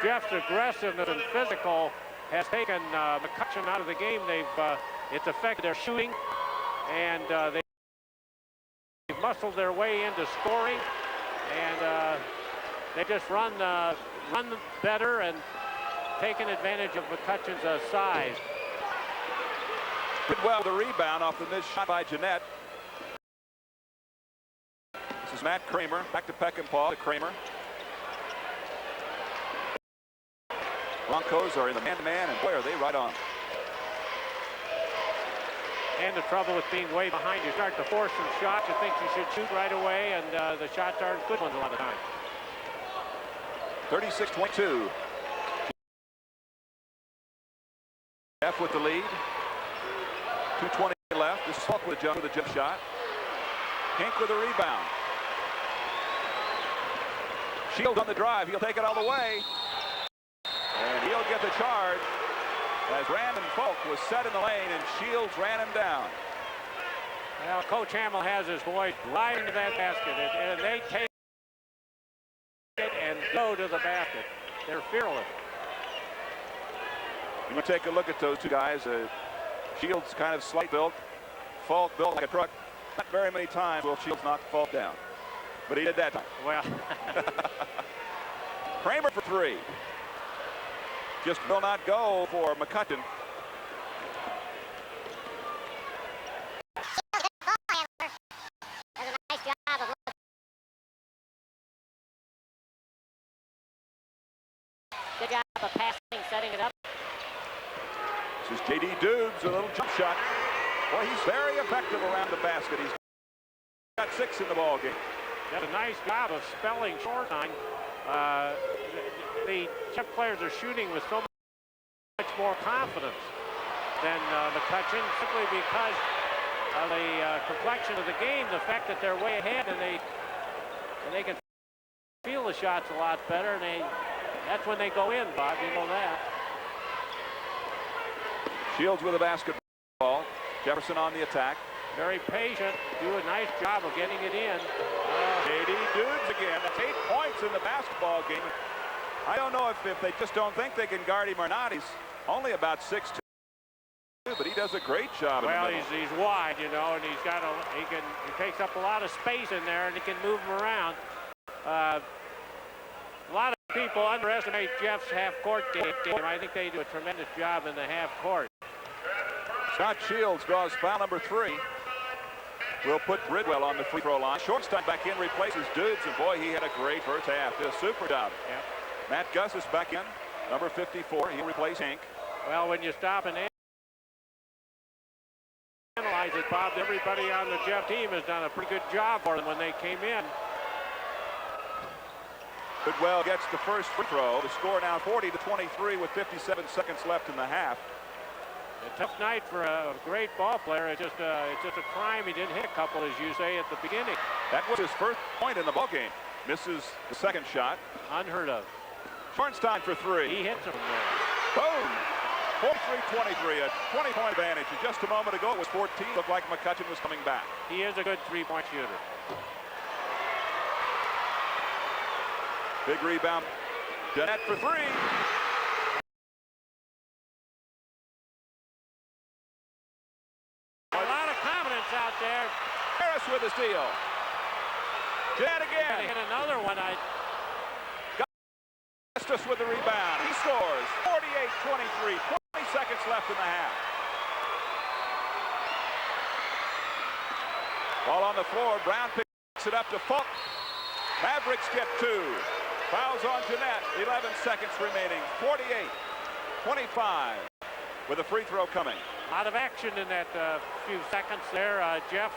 Jeff's aggressiveness and physical has taken McCutcheon out of the game. It's affected their shooting, and they've muscled their way into scoring, and they just run better and taken advantage of McCutcheon's size. Did well the rebound off the missed shot by Jeanette. This is Matt Kramer. Back to Peckinpah to Kramer. Broncos are in the man-to-man, and boy, are they right on. And the trouble with being way behind, you start to force some shots. You think you should shoot right away, and the shots aren't good ones a lot of times. 36-22. Jeff with the lead. 2:20 left. This is Falk with a jump shot. Hink with a rebound. Shields on the drive. He'll take it all the way. And he'll get the charge as Brandon Falk was set in the lane and Shields ran him down. Well, Coach Hamill has his boys right into that basket, and they take it and go to the basket. They're fearless. You want to take a look at those two guys. Shields kind of slight built. Falk built like a truck. Not very many times will Shields knock Falk down. But he did that time. Well. Kramer for three. Just will not go for McCutcheon. Good job of passing, setting it up. This is J.D. Dubes, a little jump shot. Boy, he's very effective around the basket. He's got 6 in the ball game. Does a nice job of spelling short time. The Jeff players are shooting with so much more confidence than McCutcheon, simply because of the complexion of the game, the fact that they're way ahead and they can feel the shots a lot better, and that's when they go in, Bob. You know that. Shields with a basketball. Jefferson on the attack. Very patient. Do a nice job of getting it in. J.D. Dubes again. That's 8 points in the basketball game. I don't know if they just don't think they can guard him or not. He's only about 6'2", but he does a great job. Well, he's wide, you know, and he takes up a lot of space in there, and he can move him around. A lot of people underestimate Jeff's half-court game. I think they do a tremendous job in the half-court. Scott Shields draws foul number 3. We'll put Bridwell on the free throw line. Shortstop back in, replaces Dubes, and boy, he had a great first half. Did a super job. Yep. Matt Gus is back in, number 54. He'll replace Hink. Well, when you stop and analyze it, Bob, everybody on the Jeff team has done a pretty good job for them when they came in. Bridwell gets the first free throw. The score now 40-23 with 57 seconds left in the half. A tough night for a great ball player. It's just a crime he didn't hit a couple, as you say, at the beginning. That was his first point in the ball game. Misses the second shot. Unheard of. Schornstein for 3. He hits him there. Boom! 43-23, a 20-point advantage. And just a moment ago, it was 14. Looked like McCutcheon was coming back. He is a good three-point shooter. Big rebound. Jeanette for 3. A lot of confidence out there. Harris with a steal. Jeanette again. Hit another one. Justice with the rebound. He scores. 48-23. 20 seconds left in the half. Ball on the floor. Brown picks it up to Falk. Mavericks get 2. Fouls on Jeanette. 11 seconds remaining. 48-25 with a free throw coming. A lot of action in that few seconds there. Jeff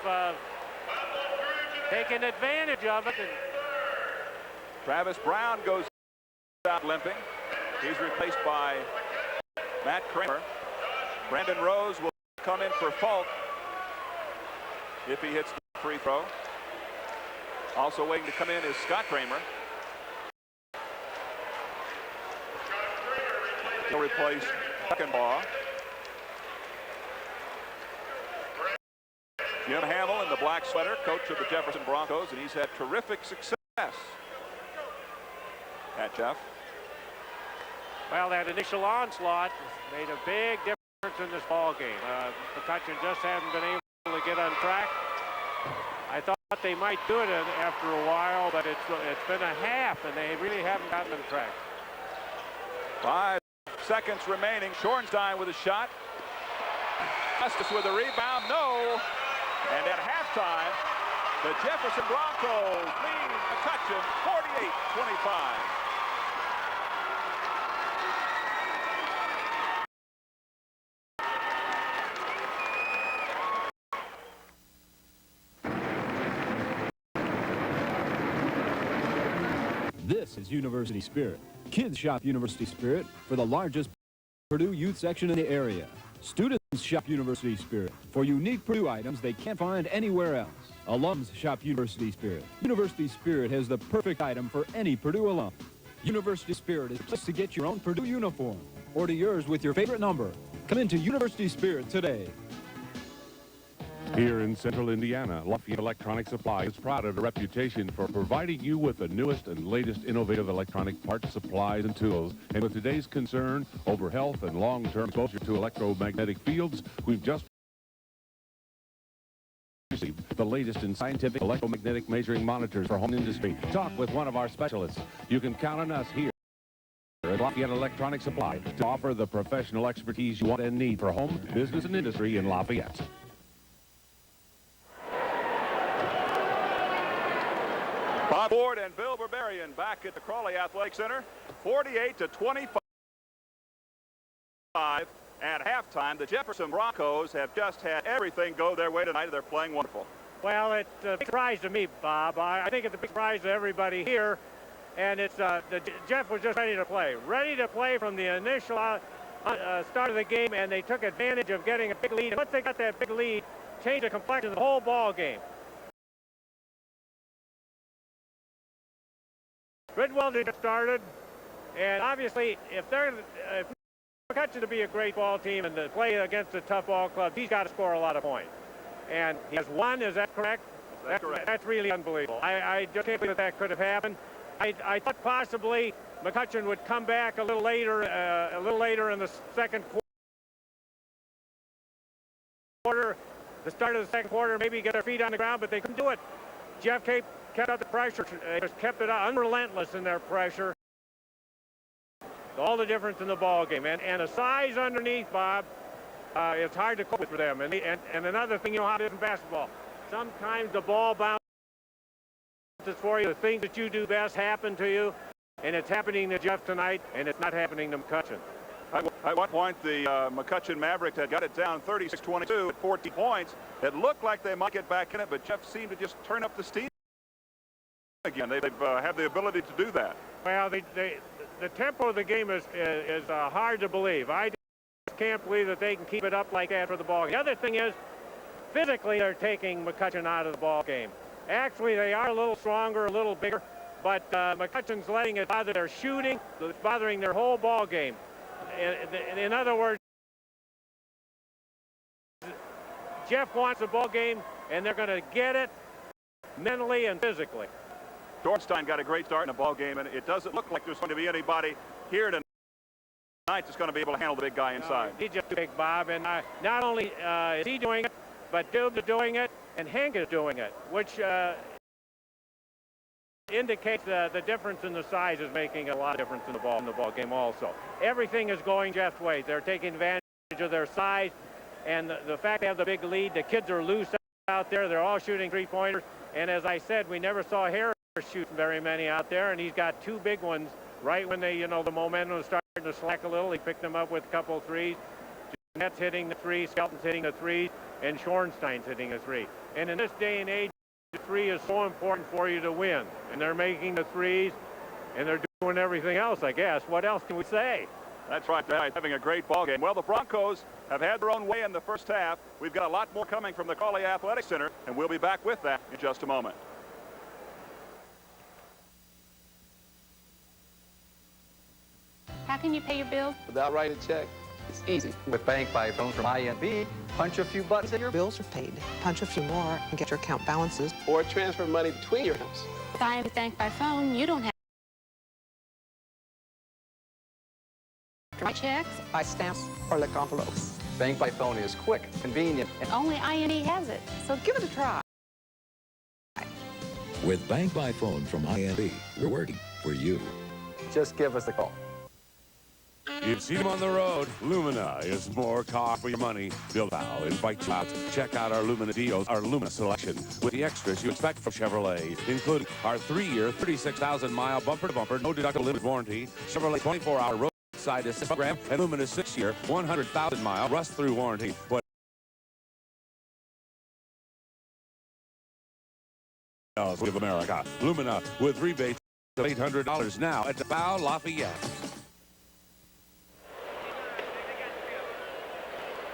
taking advantage of it. And Travis Brown goes out limping. He's replaced by Matt Kramer. Brandon Rose will come in for Falk if he hits the free throw. Also waiting to come in is Scott Kramer. will replace Buckenbaugh. Jim Hamill in the black sweater, coach of the Jefferson Broncos, and he's had terrific success. Jeff. Well, that initial onslaught made a big difference in this ball game. McCutcheon just hasn't been able to get on track. I thought they might do it after a while, but it's been a half, and they really haven't gotten on track. 5 seconds remaining. Schornstein with a shot. Justice with a rebound. No. And at halftime, the Jefferson Broncos lead McCutcheon 48-25. This is University Spirit. Kids shop University Spirit for the largest Purdue youth section in the area. Students shop University Spirit for unique Purdue items they can't find anywhere else. Alums shop University Spirit. University Spirit has the perfect item for any Purdue alum. University Spirit is a place to get your own Purdue uniform. Order yours with your favorite number. Come into University Spirit today. Here in central Indiana, Lafayette Electronic Supply is proud of a reputation for providing you with the newest and latest innovative electronic parts, supplies, and tools. And with today's concern over health and long-term exposure to electromagnetic fields, we've just received the latest in scientific electromagnetic measuring monitors for home industry. Talk with one of our specialists. You can count on us here at Lafayette Electronic Supply to offer the professional expertise you want and need for home, business, and industry in Lafayette. Bob Ford and Bill Berberian back at the Crawley Athletic Center, 48-25. At halftime, the Jefferson Broncos have just had everything go their way tonight. They're playing wonderful. Well, it's a big surprise to me, Bob. I think it's a big surprise to everybody here. And it's Jeff was just ready to play from the initial start of the game, and they took advantage of getting a big lead. And once they got that big lead, changed the complexion of the whole ball game. Bridwell just started, and obviously, if McCutcheon to be a great ball team and to play against a tough ball club, he's got to score a lot of points. And he has one, is that correct? That's correct. That's really unbelievable. I just can't believe that could have happened. I thought possibly McCutcheon would come back a little later in the second quarter, the start of the second quarter, maybe get their feet on the ground, but they couldn't do it. Jeff kept up the pressure. They just kept it unrelentless in their pressure. All the difference in the ball game, and the size underneath, Bob, it's hard to cope with for them. And another thing, you know how it is in basketball. Sometimes the ball bounces for you. The things that you do best happen to you, and it's happening to Jeff tonight, and it's not happening to McCutcheon. At one point, the McCutcheon Mavericks had got it down 36-22 at 14 points. It looked like they might get back in it, but Jeff seemed to just turn up the steam again. They've have the ability to do that. Well, the tempo of the game is hard to believe. I just can't believe that they can keep it up like that for the ball game. The other thing is, physically, they're taking McCutcheon out of the ball game. Actually, they are a little stronger, a little bigger, but McCutcheon's letting it bother their shooting. It's bothering their whole ball game. In other words, Jeff wants the ball game, and they're going to get it mentally and physically. Dornstein got a great start in the ball game, and it doesn't look like there's going to be anybody here tonight that's going to be able to handle the big guy inside. He's just too big, Bob, and not only is he doing it, but Dubs is doing it, and Hank is doing it, which indicates the difference in the size is making a lot of difference in the ball game also. Everything is going Jeff's way. They're taking advantage of their size, and the fact they have the big lead, the kids are loose out there. They're all shooting three-pointers, and as I said, we never saw Harris shooting very many out there, and he's got two big ones right when the momentum was starting to slack a little. He picked them up with a couple of threes. Jeanette's hitting the three, Skelton's hitting the threes, and Schornstein's hitting a three. And in this day and age, the three is so important for you to win. And they're making the threes, and they're doing everything else, I guess. What else can we say? That's right, having a great ball game. Well, the Broncos have had their own way in the first half. We've got a lot more coming from the Crawley Athletic Center, and we'll be back with that in just a moment. How can can you pay your bills? Without writing a check, it's easy. With Bank by Phone from INB, punch a few buttons and your bills are paid. Punch a few more and get your account balances. Or transfer money between your accounts. With INB Bank by Phone, you don't have to write checks, buy stamps, or lick envelopes. Bank by Phone is quick, convenient, and only INB has it. So give it a try. With Bank by Phone from INB, we're working for you. Just give us a call. You've seen them on the road. Lumina is more car for your money. Bill Powell invites you out to check out our Lumina deals, our Lumina selection, with the extras you expect from Chevrolet, including our 3-year, 36,000-mile bumper-to-bumper, no-deductible limited warranty, Chevrolet 24-hour roadside assist program, and Lumina 6-year, 100,000-mile rust-through warranty. What else give America? Lumina with rebates of $800 now at the Bow Lafayette.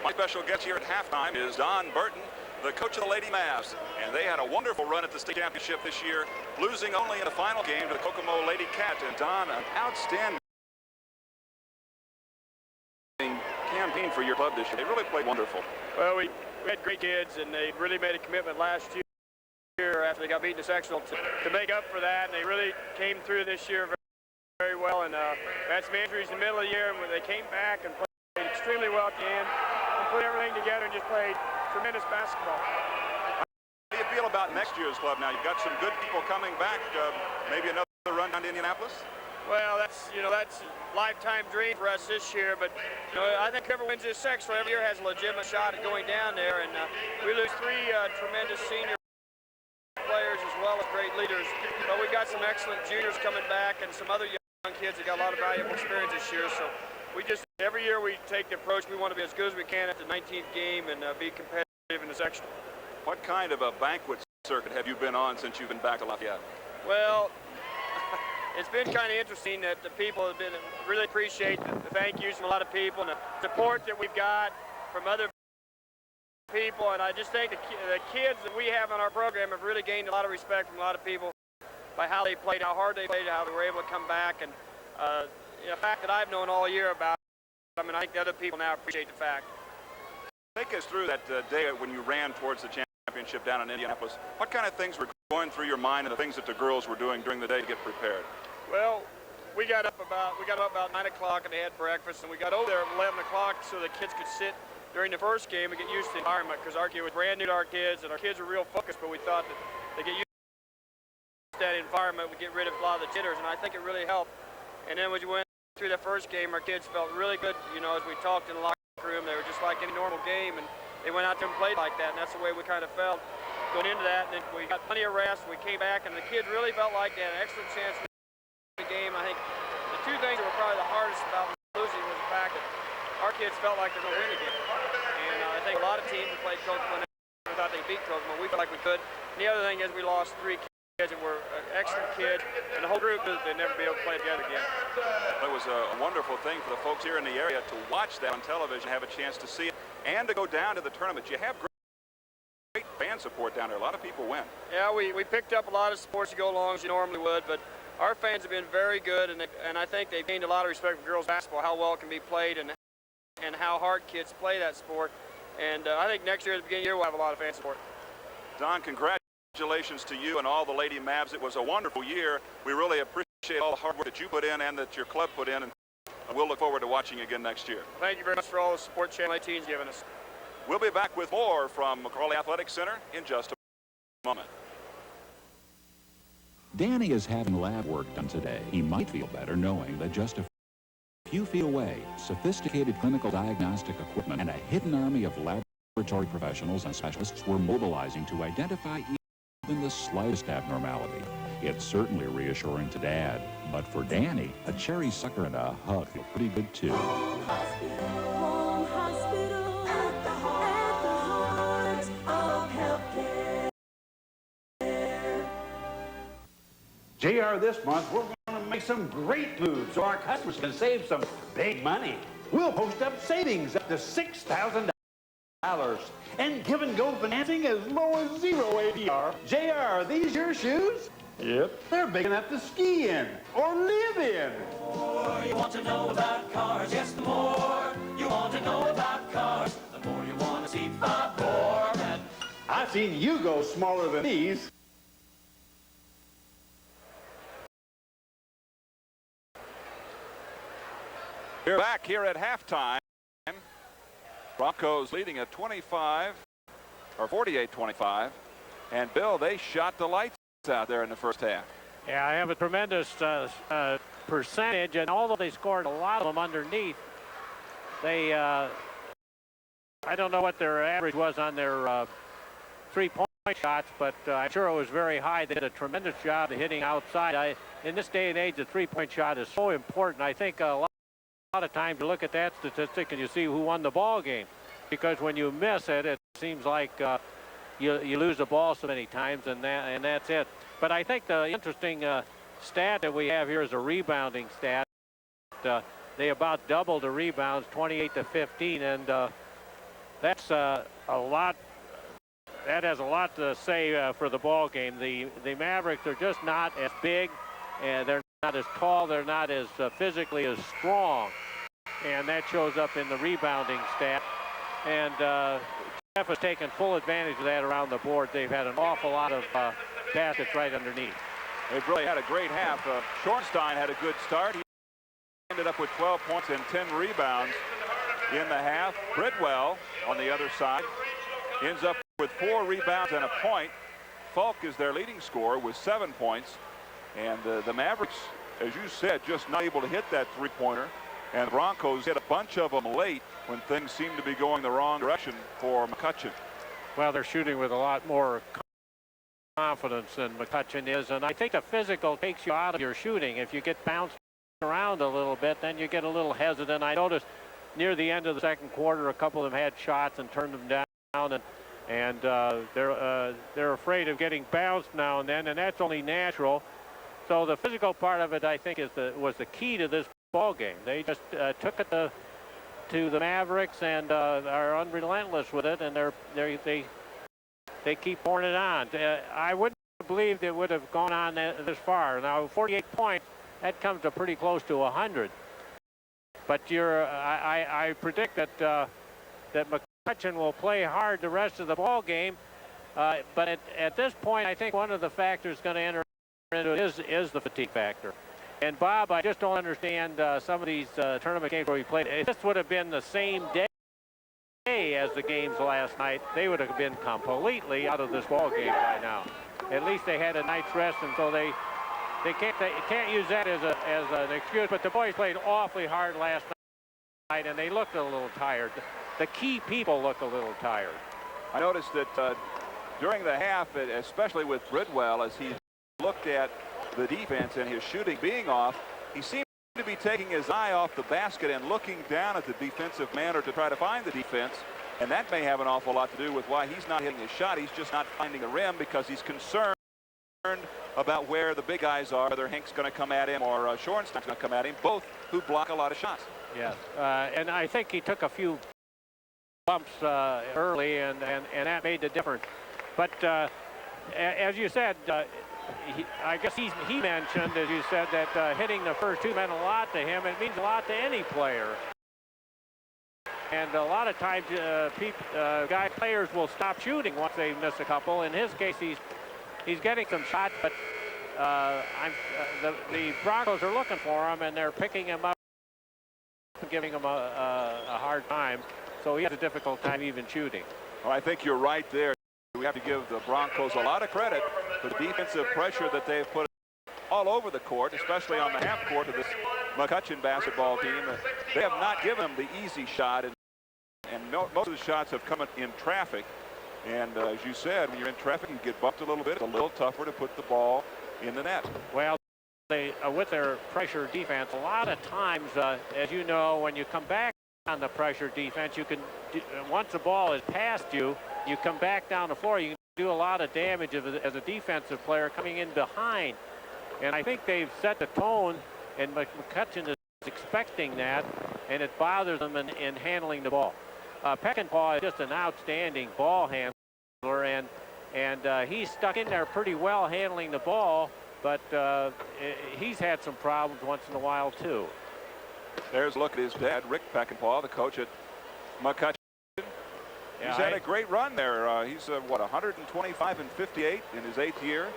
My special guest here at halftime is Don Burton, the coach of the Lady Mavs. And they had a wonderful run at the state championship this year, losing only in the final game to the Kokomo Lady Cat. And Don, an outstanding campaign for your club this year. They really played wonderful. Well, we had great kids, and they really made a commitment last year after they got beaten in the sectional to make up for that. And they really came through this year very well. And had some injuries in the middle of the year, and when they came back and played extremely well at the end, put everything together and just played tremendous basketball. How do you feel about next year's club now? You've got some good people coming back. Maybe another run down to Indianapolis? Well, that's a lifetime dream for us this year, but I think whoever wins this sectional every year has a legitimate shot at going down there, and we lose 3 tremendous senior players as well as great leaders. But we got some excellent juniors coming back and some other young kids that got a lot of valuable experience this year, so we just, every year we take the approach, we want to be as good as we can at the 19th game and be competitive in the section. What kind of a banquet circuit have you been on since you've been back to Lafayette? Well, it's been kind of interesting that the people have been, really appreciate the thank yous from a lot of people and the support that we've got from other people. And I just think the kids that we have on our program have really gained a lot of respect from a lot of people by how they played, how hard they played, how they were able to come back. And the fact that I've known all year about it, I mean, I think the other people now appreciate the fact. Take us through that day when you ran towards the championship down in Indianapolis. What kind of things were going through your mind and the things that the girls were doing during the day to get prepared? Well, we got up about 9 o'clock and they had breakfast, and we got over there at 11 o'clock so the kids could sit during the first game and get used to the environment, because our kid was brand new to our kids, and our kids were real focused, but we thought that they get used to that environment, we get rid of a lot of the jitters, and I think it really helped. And then when we went through the first game, our kids felt really good, as we talked in the locker room. They were just like any normal game, and they went out there and played like that, and that's the way we kind of felt going into that. And then we got plenty of rest, we came back, and the kids really felt like they had an excellent chance to win the game. I think the 2 things that were probably the hardest about losing was the fact that our kids felt like they're going to win the game. And I think a lot of teams that played Kokomo thought they beat Kokomo. We felt like we could. And the other thing is we lost 3 kids that were excellent kids, and the whole group they'd never be able to play together again. It was a wonderful thing for the folks here in the area to watch that on television, have a chance to see it, and to go down to the tournament. You have great fan support down there. A lot of people went. Yeah, we picked up a lot of support to go along as you normally would, but our fans have been very good, and I think they've gained a lot of respect for girls basketball, how well it can be played, and how hard kids play that sport. And I think next year at the beginning of the year we'll have a lot of fan support. Don, congratulations to you and all the Lady Mavs. It was a wonderful year. We really appreciate all the hard work that you put in and that your club put in, and we'll look forward to watching you again next year. Thank you very much for all the support Channel 18's given us. We'll be back with more from McCrawley Athletic Center in just a moment. Danny is having lab work done today. He might feel better knowing that just a few feet away, sophisticated clinical diagnostic equipment and a hidden army of laboratory professionals and specialists were mobilizing to identify even the slightest abnormality. It's certainly reassuring to Dad, but for Danny, a cherry sucker and a hug feel pretty good too. JR, this month we're going to make some great moves so our customers can save some big money. We'll post up savings up to $6,000 and give and go financing as low as 0 APR. JR, are these your shoes? Yep, they're big enough to ski in or live in. The more you want to know about cars, yes, the more you want to know about cars, the more you want to see Bob Foreman. I've seen you go smaller than these. We're back here at halftime. Broncos leading at 25 or 48-25. And Bill, they shot the lights out there in the first half. Yeah, I have a tremendous percentage, and although they scored a lot of them underneath, they I don't know what their average was on their three-point shots, but I'm sure it was very high. They did a tremendous job of hitting outside. In this day and age, the three-point shot is so important. I think a lot of times you look at that statistic and you see who won the ball game, because when you miss it, it seems like you lose the ball so many times, and that's it. But I think the interesting stat that we have here is a rebounding stat. They about doubled the rebounds, 28-15, and that's a lot. That has a lot to say for the ball game. The Mavericks are just not as big, and they're not as tall. They're not as physically as strong, and that shows up in the rebounding stat. And Jeff has taken full advantage of that around the board. They've had an awful lot of baskets right underneath. They've really had a great half. Schornstein had a good start. He ended up with 12 points and 10 rebounds in the half. Bridwell on the other side ends up with 4 rebounds and a point. Falk is their leading scorer with 7 points. And the Mavericks, as you said, just not able to hit that three-pointer. And the Broncos hit a bunch of them late when things seemed to be going the wrong direction for McCutcheon. Well, they're shooting with a lot more confidence than McCutcheon is, and I think the physical takes you out of your shooting. If you get bounced around a little bit, then you get a little hesitant. I noticed near the end of the second quarter, a couple of them had shots and turned them down, and they're afraid of getting bounced now and then, and that's only natural. So the physical part of it, I think, was the key to this ball game. They just took it to the Mavericks and are unrelentless with it, and they keep pouring it on. I wouldn't believe it would have gone on this far. Now, 48 points, that comes to pretty close to 100. But I predict that McCutcheon will play hard the rest of the ball game. But at this point, I think one of the factors going to enter into it is the fatigue factor. And Bob, I just don't understand some of these tournament games where we played. If this would have been the same day as the games last night, they would have been completely out of this ball game by now. At least they had a night's rest, and so they can't use that as an excuse. But the boys played awfully hard last night, and they looked a little tired. The key people look a little tired. I noticed that during the half, especially with Bridwell, as he looked at the defense and his shooting being off, he seemed to be taking his eye off the basket and looking down at the defensive man to try to find the defense, and that may have an awful lot to do with why he's not hitting his shot. He's just not finding the rim because he's concerned about where the big guys are, whether Hank's going to come at him or Schornstein's going to come at him, both who block a lot of shots. Yes, and I think he took a few bumps early, and that made the difference. But as you said, I guess he mentioned, as you said, that hitting the first two meant a lot to him. It means a lot to any player. And a lot of times, players will stop shooting once they miss a couple. In his case, he's getting some shots, but the Broncos are looking for him, and they're picking him up and giving him a hard time. So he has a difficult time even shooting. Well, I think you're right there. We have to give the Broncos a lot of credit for the defensive pressure that they've put all over the court, especially on the half court of this McCutcheon basketball team. They have not given them the easy shot, and most of the shots have come in traffic. And as you said, when you're in traffic, you get bumped a little bit. It's a little tougher to put the ball in the net. Well, they with their pressure defense, a lot of times, as you know, when you come back on the pressure defense, you can once the ball is past you, you come back down the floor, you can do a lot of damage as a defensive player coming in behind. And I think they've set the tone, and McCutcheon is expecting that, and it bothers them in handling the ball. Peckinpah is just an outstanding ball handler, and he's stuck in there pretty well handling the ball. but he's had some problems once in a while too. There's a look at his dad, Rick Peckinpah, the coach at McCutcheon. He's had a great run there. He's, what, 125 and 58 in his 8th year.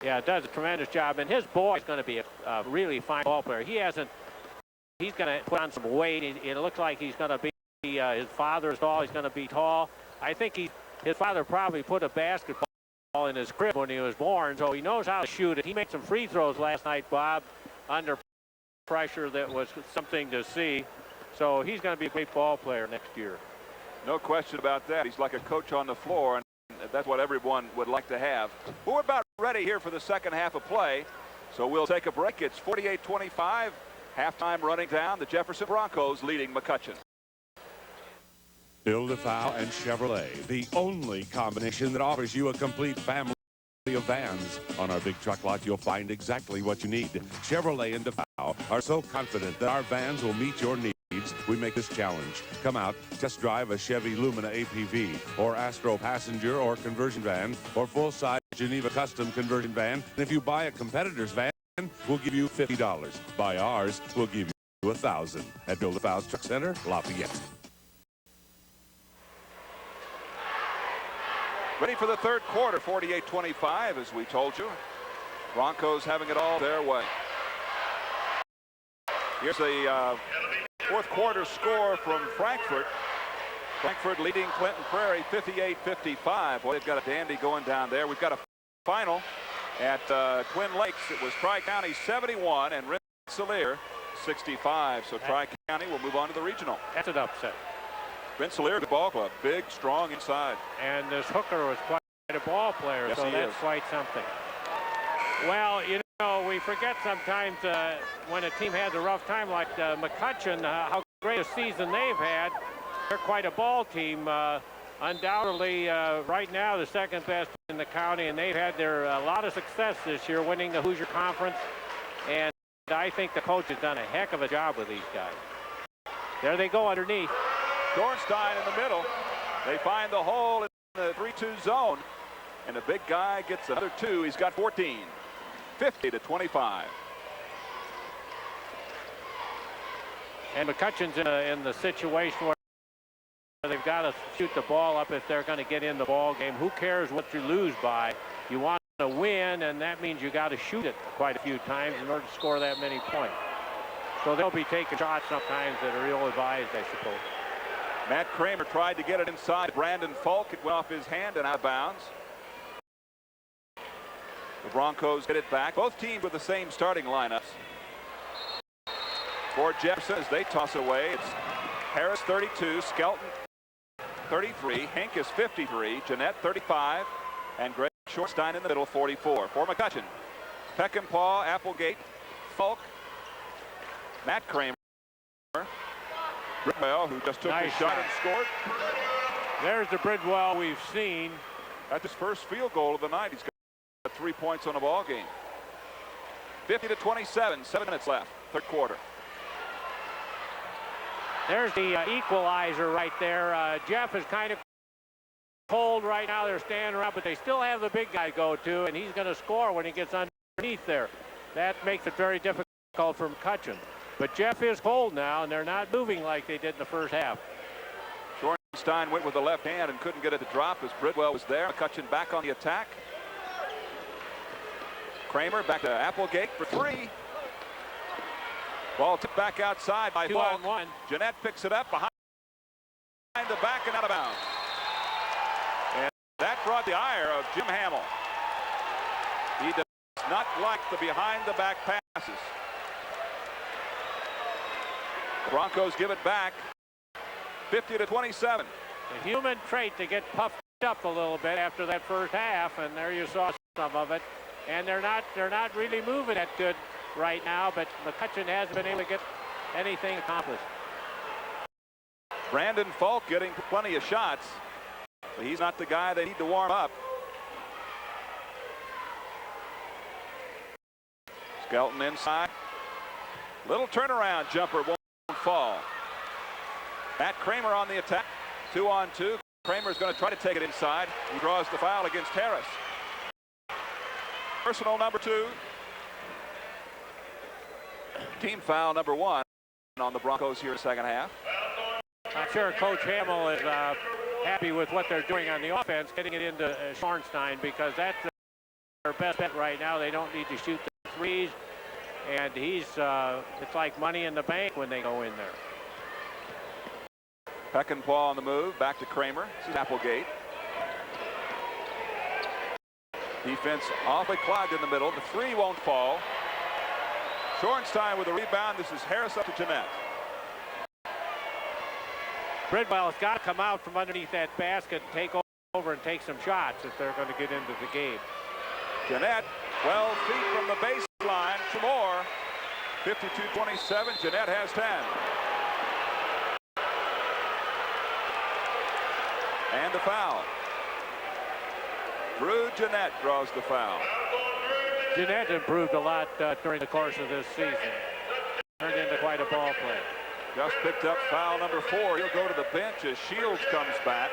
Yeah, does a tremendous job, and his boy is going to be a really fine ball player. He's going to put on some weight. It looks like he's going to be, his father is tall, he's going to be tall. I think his father probably put a basketball in his crib when he was born, so he knows how to shoot it. He made some free throws last night, Bob, under pressure that was something to see. So he's going to be a great ball player next year. No question about that. He's like a coach on the floor, and that's what everyone would like to have. Well, we're about ready here for the second half of play, so we'll take a break. It's 48-25. Halftime running down. The Jefferson Broncos leading McCutcheon. Build-A-Foul and Chevrolet, the only combination that offers you a complete family of vans. On our big truck lot, you'll find exactly what you need. Chevrolet and DeFau are so confident that our vans will meet your needs. We make this challenge. Come out, test drive a Chevy Lumina APV or Astro passenger or conversion van or full-size Geneva custom conversion van. And if you buy a competitor's van, we'll give you $50. Buy ours, we'll give you $1,000 at Build-A-Fowl's Truck Center, Lafayette. Ready for the third quarter, 48-25, as we told you. Broncos having it all their way. Here's the fourth quarter score from Frankfort. Frankfort leading Clinton Prairie 58-55. Boy, they've got a dandy going down there. We've got a final at Twin Lakes. It was Tri-County 71 and Rensselaer 65. So Tri-County will move on to the regional. That's an upset. Rensselaer, the ball club, big, strong inside. And this hooker was quite a ball player, yes, so that's quite something. Well, you know, we forget sometimes when a team has a rough time like McCutcheon, how great a season they've had. They're quite a ball team. Undoubtedly, right now, the second best in the county, and they've had a lot of success this year, winning the Hoosier Conference. And I think the coach has done a heck of a job with these guys. There they go underneath. Dornstein in the middle. They find the hole in the 3-2 zone. And the big guy gets another 2. He's got 14. 50-25. And McCutcheon's in the situation where they've got to shoot the ball up if they're going to get in the ball game. Who cares what you lose by? You want to win, and that means you got to shoot it quite a few times in order to score that many points. So they'll be taking shots sometimes that are ill-advised, I suppose. Matt Kramer tried to get it inside Brandon Falk. It went off his hand and out of bounds. The Broncos get it back. Both teams with the same starting lineups. For Jefferson as they toss away, it's Harris 32, Skelton 33, Hinkes 53, Jeanette 35, and Greg Shortstein in the middle 44. For McCutcheon, Peckinpah, Applegate, Falk, Matt Kramer, Bridwell, who just took his shot and scored. There's the Bridwell we've seen. That's his first field goal of the night. He's got 3 points on a ball game. 50-27, 7 minutes left, third quarter. There's the equalizer right there. Jeff is kind of cold right now. They're standing around, but they still have the big guy go to, and he's going to score when he gets underneath there. That makes it very difficult for McCutcheon. But Jeff is cold now, and they're not moving like they did in the first half. Shortstein went with the left hand and couldn't get it to drop as Bridwell was there. McCutcheon back on the attack. Kramer back to Applegate for 3. Ball tipped back outside by Falk. 2-on-1. Jeanette picks it up behind the back and out of bounds. And that brought the ire of Jim Hamill. He does not like the behind-the-back passes. The Broncos give it back, 50-27. A human trait to get puffed up a little bit after that first half, and there you saw some of it. And they're not really moving that good right now, but McCutcheon hasn't been able to get anything accomplished. Brandon Falk getting plenty of shots, but he's not the guy they need to warm up. Skelton inside. Little turnaround jumper won't fall. Matt Kramer on the attack. 2-on-2. Kramer's going to try to take it inside. He draws the foul against Harris. Personal number 2. Team foul number 1 on the Broncos here in the second half. I'm sure Coach Hamill is happy with what they're doing on the offense, getting it into Schornstein, because that's their best bet right now. They don't need to shoot the threes, and it's like money in the bank when they go in there. Peckinpah on the move, back to Kramer. This is Applegate. Defense awfully clogged in the middle. The three won't fall. Schornstein with a rebound. This is Harris up to Jeanette. Bridwell's got to come out from underneath that basket and take over and take some shots if they're going to get into the game. Jeanette, 12 feet from the baseline. Two more. 52-27. Jeanette has 10. And the foul. Drew Jeanette draws the foul. Jeanette improved a lot during the course of this season. Turned into quite a ball player. Just picked up foul number 4. He'll go to the bench as Shields comes back.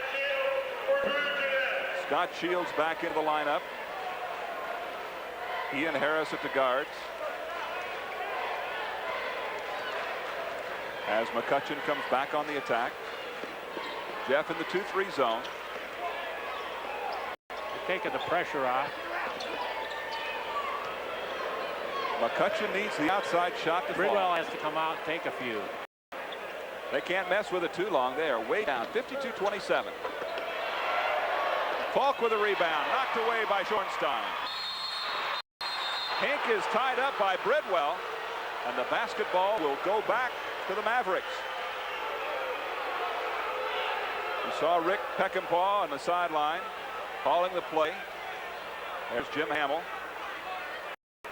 Scott Shields back into the lineup. Ian Harris at the guards. As McCutcheon comes back on the attack. Jeff in the 2-3 zone. Taking the pressure off. McCutcheon needs the outside shot to Bridwell fall. has to come out and take a few. They can't mess with it too long. They are way down, 52-27. Falk with a rebound, knocked away by Schornstein. Hink is tied up by Bridwell, and the basketball will go back to the Mavericks. We saw Rick Peckinpah on the sideline calling the play. There's Jim Hamill.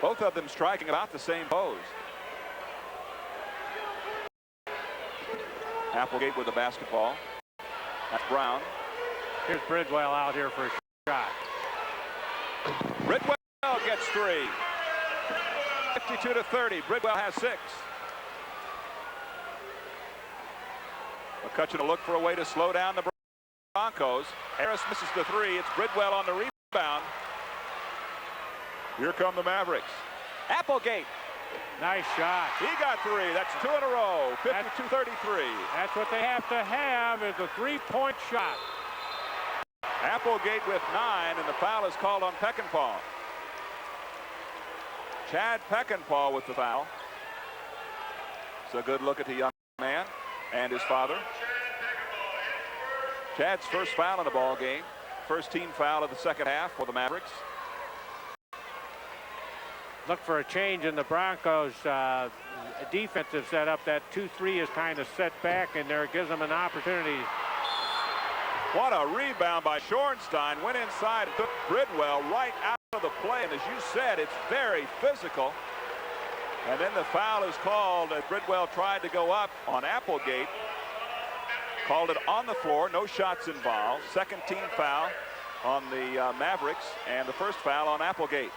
Both of them striking about the same pose. Applegate with the basketball. That's Brown. Here's Bridwell out here for a shot. Bridwell gets 3. 52-30. Bridwell has 6. McCutcheon will look for a way to slow down the Broncos. Harris misses the 3. It's Bridwell on the rebound. Here come the Mavericks. Applegate. Nice shot. He got 3. That's 2 in a row. 52-33. That's what they have to have, is a three-point shot. Applegate with 9, and the foul is called on Peckinpah. Chad Peckinpah with the foul. It's a good look at the young man and his father. Chad's first foul in the ball game. First team foul of the second half for the Mavericks. Look for a change in the Broncos' defensive setup. That 2-3 is kind of set back in there. It gives them an opportunity. What a rebound by Schornstein. Went inside and took Bridwell right out of the play. And as you said, it's very physical. And then the foul is called as Bridwell tried to go up on Applegate. Called it on the floor. No shots involved. Second team foul on the Mavericks. And the first foul on Applegate.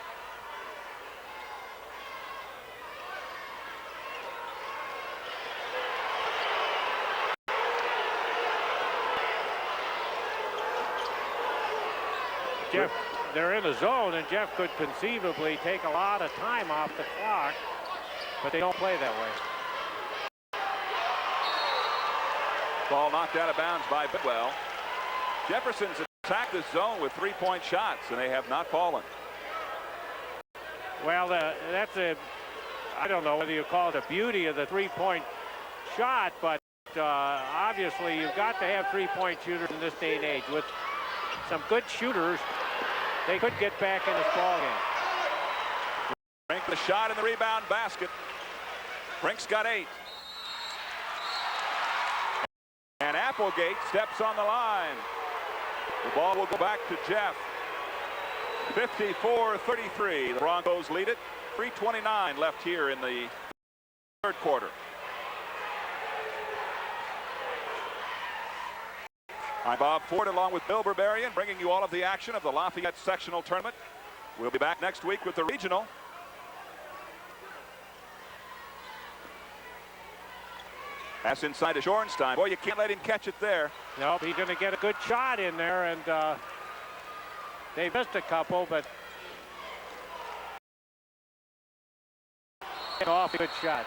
Jeff, they're in the zone, and Jeff could conceivably take a lot of time off the clock, but they don't play that way. Ball knocked out of bounds by Bidwell. Jefferson's attacked this zone with three-point shots, and they have not fallen. Well, that's I don't know whether you call it a beauty of the three-point shot, but obviously you've got to have three-point shooters in this day and age. With some good shooters, they could get back in this ball game. Brink the shot in the rebound basket. Brink's got 8. And Applegate steps on the line. The ball will go back to Jeff. 54-33. The Broncos lead it. 3:29 left here in the third quarter. I'm Bob Ford along with Bill Berberian, bringing you all of the action of the Lafayette Sectional Tournament. We'll be back next week with the Regional. Pass inside to Schornstein. Boy, you can't let him catch it there. Nope, he's going to get a good shot in there, and they missed a couple, but Off, good shot.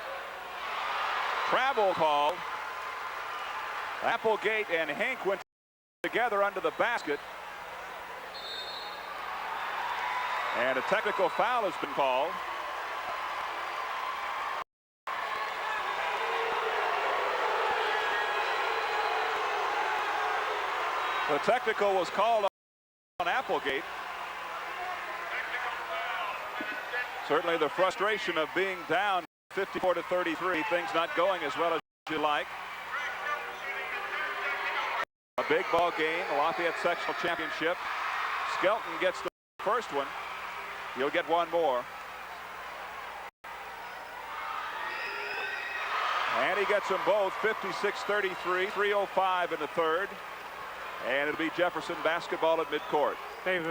Travel called. Applegate and Hank went together under the basket. And a technical foul has been called. The technical was called on Applegate. Certainly the frustration of being down 54-33, things not going as well as you like. A big ball game, the Lafayette Sectional Championship. Skelton gets the first one. He'll get one more. And he gets them both, 56-33, 3:05 in the third. And it'll be Jefferson basketball at midcourt. They've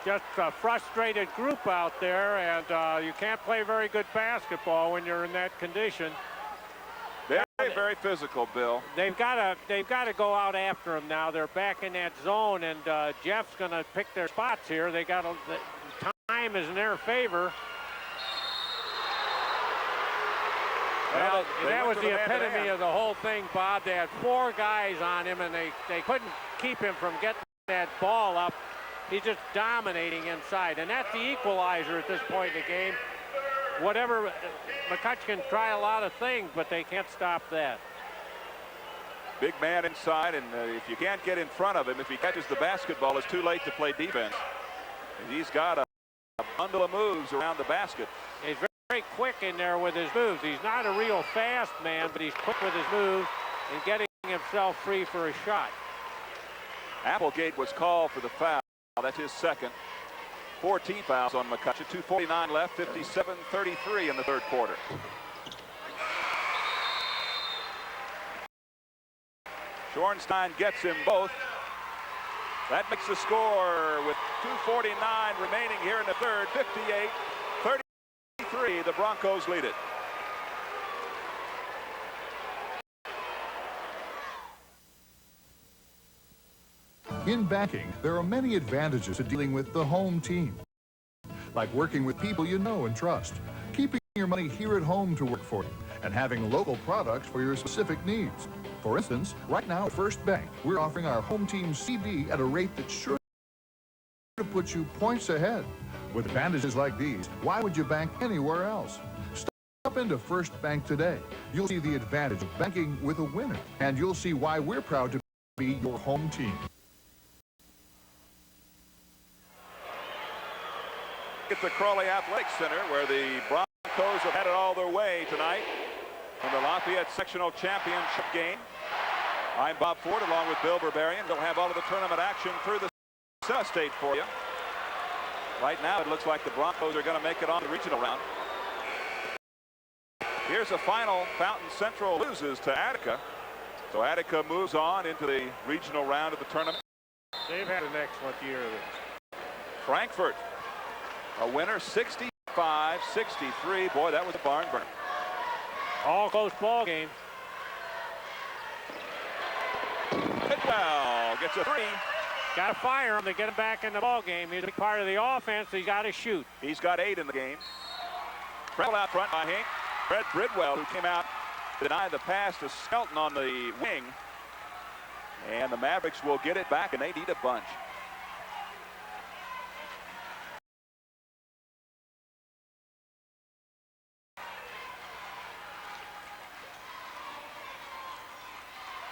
just a frustrated group out there, and you can't play very good basketball when you're in that condition. Very, very physical, Bill. They've got to go out after him now. They're back in that zone, and Jeff's going to pick their spots here. They got the time is in their favor. Well, that was the epitome of the whole thing, Bob. They had 4 guys on him, and they couldn't keep him from getting that ball up. He's just dominating inside, and that's the equalizer at this point in the game. Whatever, McCutcheon can try a lot of things, but they can't stop that. Big man inside, and if you can't get in front of him, if he catches the basketball, it's too late to play defense. And he's got a bundle of moves around the basket. He's very quick in there with his moves. He's not a real fast man, but he's quick with his moves and getting himself free for a shot. Applegate was called for the foul. That's his second. 14 fouls on McCutcheon. 2:49 left, 57-33 in the third quarter. Schornstein gets him both. That makes the score with 2:49 remaining here in the third. 58-33. The Broncos lead it. In banking, there are many advantages to dealing with the home team. Like working with people you know and trust, keeping your money here at home to work for you, and having local products for your specific needs. For instance, right now at First Bank, we're offering our home team CD at a rate that's sure to put you points ahead. With advantages like these, why would you bank anywhere else? Stop into First Bank today. You'll see the advantage of banking with a winner, and you'll see why we're proud to be your home team. At the Crawley Athletic Center, where the Broncos have had it all their way tonight in the Lafayette Sectional Championship game. I'm Bob Ford along with Bill Berberian. We'll have all of the tournament action through the state for you. Right now it looks like the Broncos are going to make it on the regional round. Here's a final. Fountain Central loses to Attica. So Attica moves on into the regional round of the tournament. They've had an excellent year. Frankfurt, a winner, 65-63. Boy, that was a barn burner. All close ball game. Bidwell gets a 3. Got to fire him to get him back in the ball game. He's a big part of the offense. He's got to shoot. He's got 8 in the game. Traveled out front by Hank. Fred Bridwell, who came out to deny the pass to Skelton on the wing. And the Mavericks will get it back, and they need a bunch.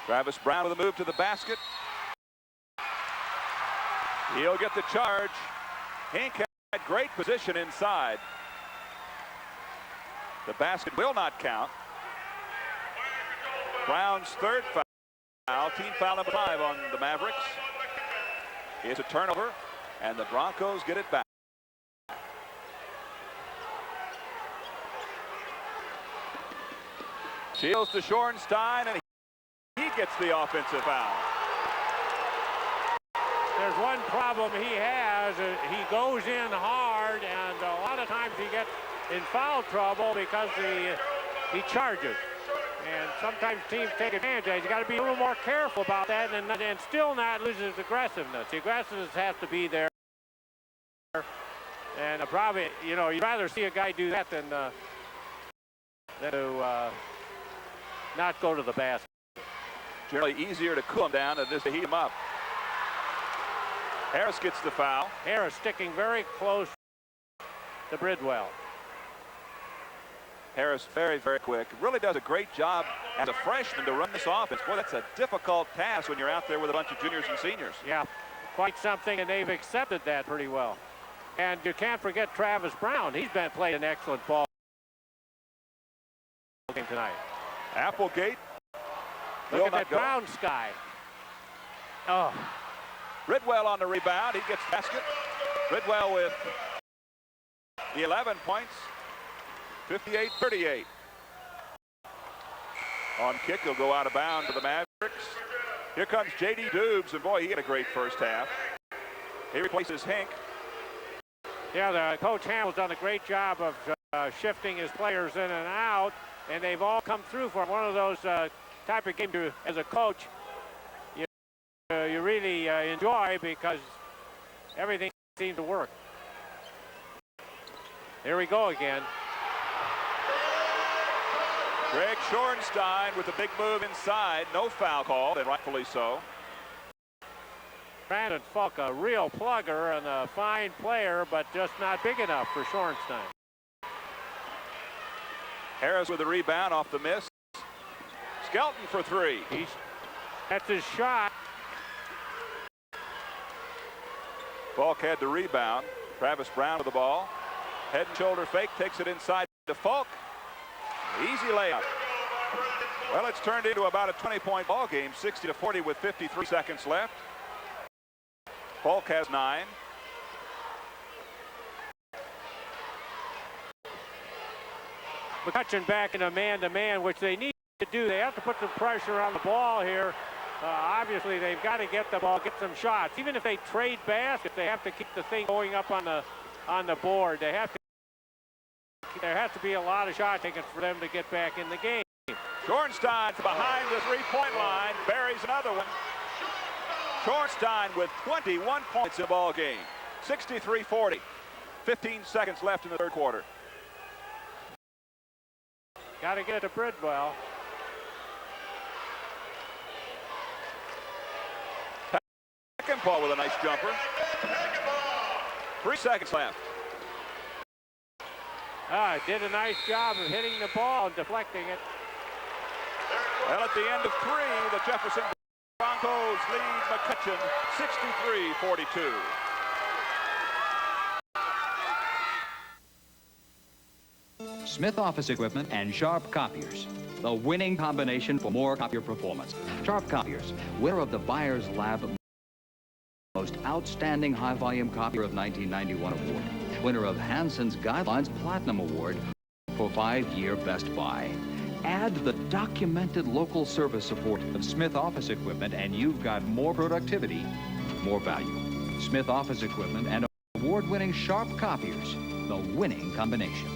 Travis Brown with a move to the basket. He'll get the charge. Hank had great position inside. The basket will not count. Brown's third foul, team foul number 5 on the Mavericks. It's a turnover, and the Broncos get it back. Shields to Schornstein, and he gets the offensive foul. There's one problem he has. He goes in hard, and a lot of times he gets in foul trouble because he charges. And sometimes teams take advantage of it. He's got to be a little more careful about that and still not lose his aggressiveness. The aggressiveness has to be there. And probably, you know, you'd rather see a guy do that than to not go to the basket. Generally easier to cool them down than it is to heat them up. Harris gets the foul. Harris sticking very close to Bridwell. Harris very, very quick. Really does a great job as a freshman to run this offense. Boy, that's a difficult task when you're out there with a bunch of juniors and seniors. Yeah, quite something, and they've accepted that pretty well. And you can't forget Travis Brown. He's been playing an excellent ball game tonight. Applegate. Look at that brown sky. Oh. Bridwell on the rebound. He gets the basket. Bridwell with the 11 points. 58-38. On kick, he'll go out of bounds to the Mavericks. Here comes J.D. Dubes, and boy, he had a great first half. He replaces Hink. Yeah, the Coach Hamill's done a great job of shifting his players in and out, and they've all come through for one of those type of games as a coach you really enjoy because everything seems to work. Here we go again. Greg Schornstein with the big move inside. No foul call, and rightfully so. Brandon Falk, a real plugger and a fine player, but just not big enough for Schornstein. Harris with the rebound off the miss. Skelton for three. That's his shot. Falk had the rebound. Travis Brown with the ball. Head and shoulder fake, takes it inside to Falk. Easy layup. Well, it's turned into about a 20-point ball game, 60-40 with 53 seconds left. Falk has 9. McCutcheon back in a man-to-man, which they need to do. They have to put some pressure on the ball here. Obviously, they've got to get the ball, get some shots. Even if they trade baskets, they have to keep the thing going up on the board. They have to. There has to be a lot of shot taken for them to get back in the game. Schornstein behind the three-point line, buries another one. Schornstein with 21 points in the ball game. 63-40. 15 seconds left in the third quarter. Got to get it to Bridwell. Peckinpah with a nice jumper. 3 seconds left. Did a nice job of hitting the ball and deflecting it. Well, at the end of 3, the Jefferson Broncos lead McCutcheon 63-42. Smith Office Equipment and Sharp Copiers. The winning combination for more copier performance. Sharp Copiers, winner of the Buyer's Lab Most Outstanding High Volume Copier of 1991 award. Winner of Hanson's Guidelines Platinum Award for 5-year Best Buy. Add the documented local service support of Smith Office Equipment and you've got more productivity, more value. Smith Office Equipment and award-winning Sharp Copiers, the winning combination.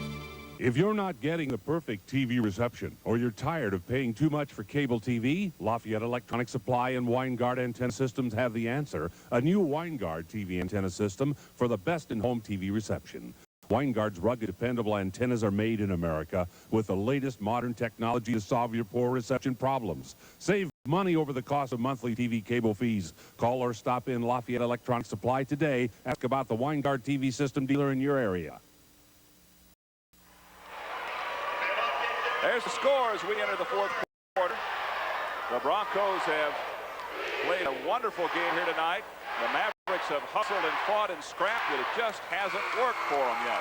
If you're not getting the perfect TV reception or you're tired of paying too much for cable TV, Lafayette Electronic Supply and Winegard Antenna Systems have the answer. A new Winegard TV antenna system for the best in-home TV reception. Winegard's rugged, dependable antennas are made in America with the latest modern technology to solve your poor reception problems. Save money over the cost of monthly TV cable fees. Call or stop in Lafayette Electronic Supply today. Ask about the Winegard TV system dealer in your area. There's the score as we enter the fourth quarter. The Broncos have played a wonderful game here tonight. The Mavericks have hustled and fought and scrapped, but it just hasn't worked for them yet.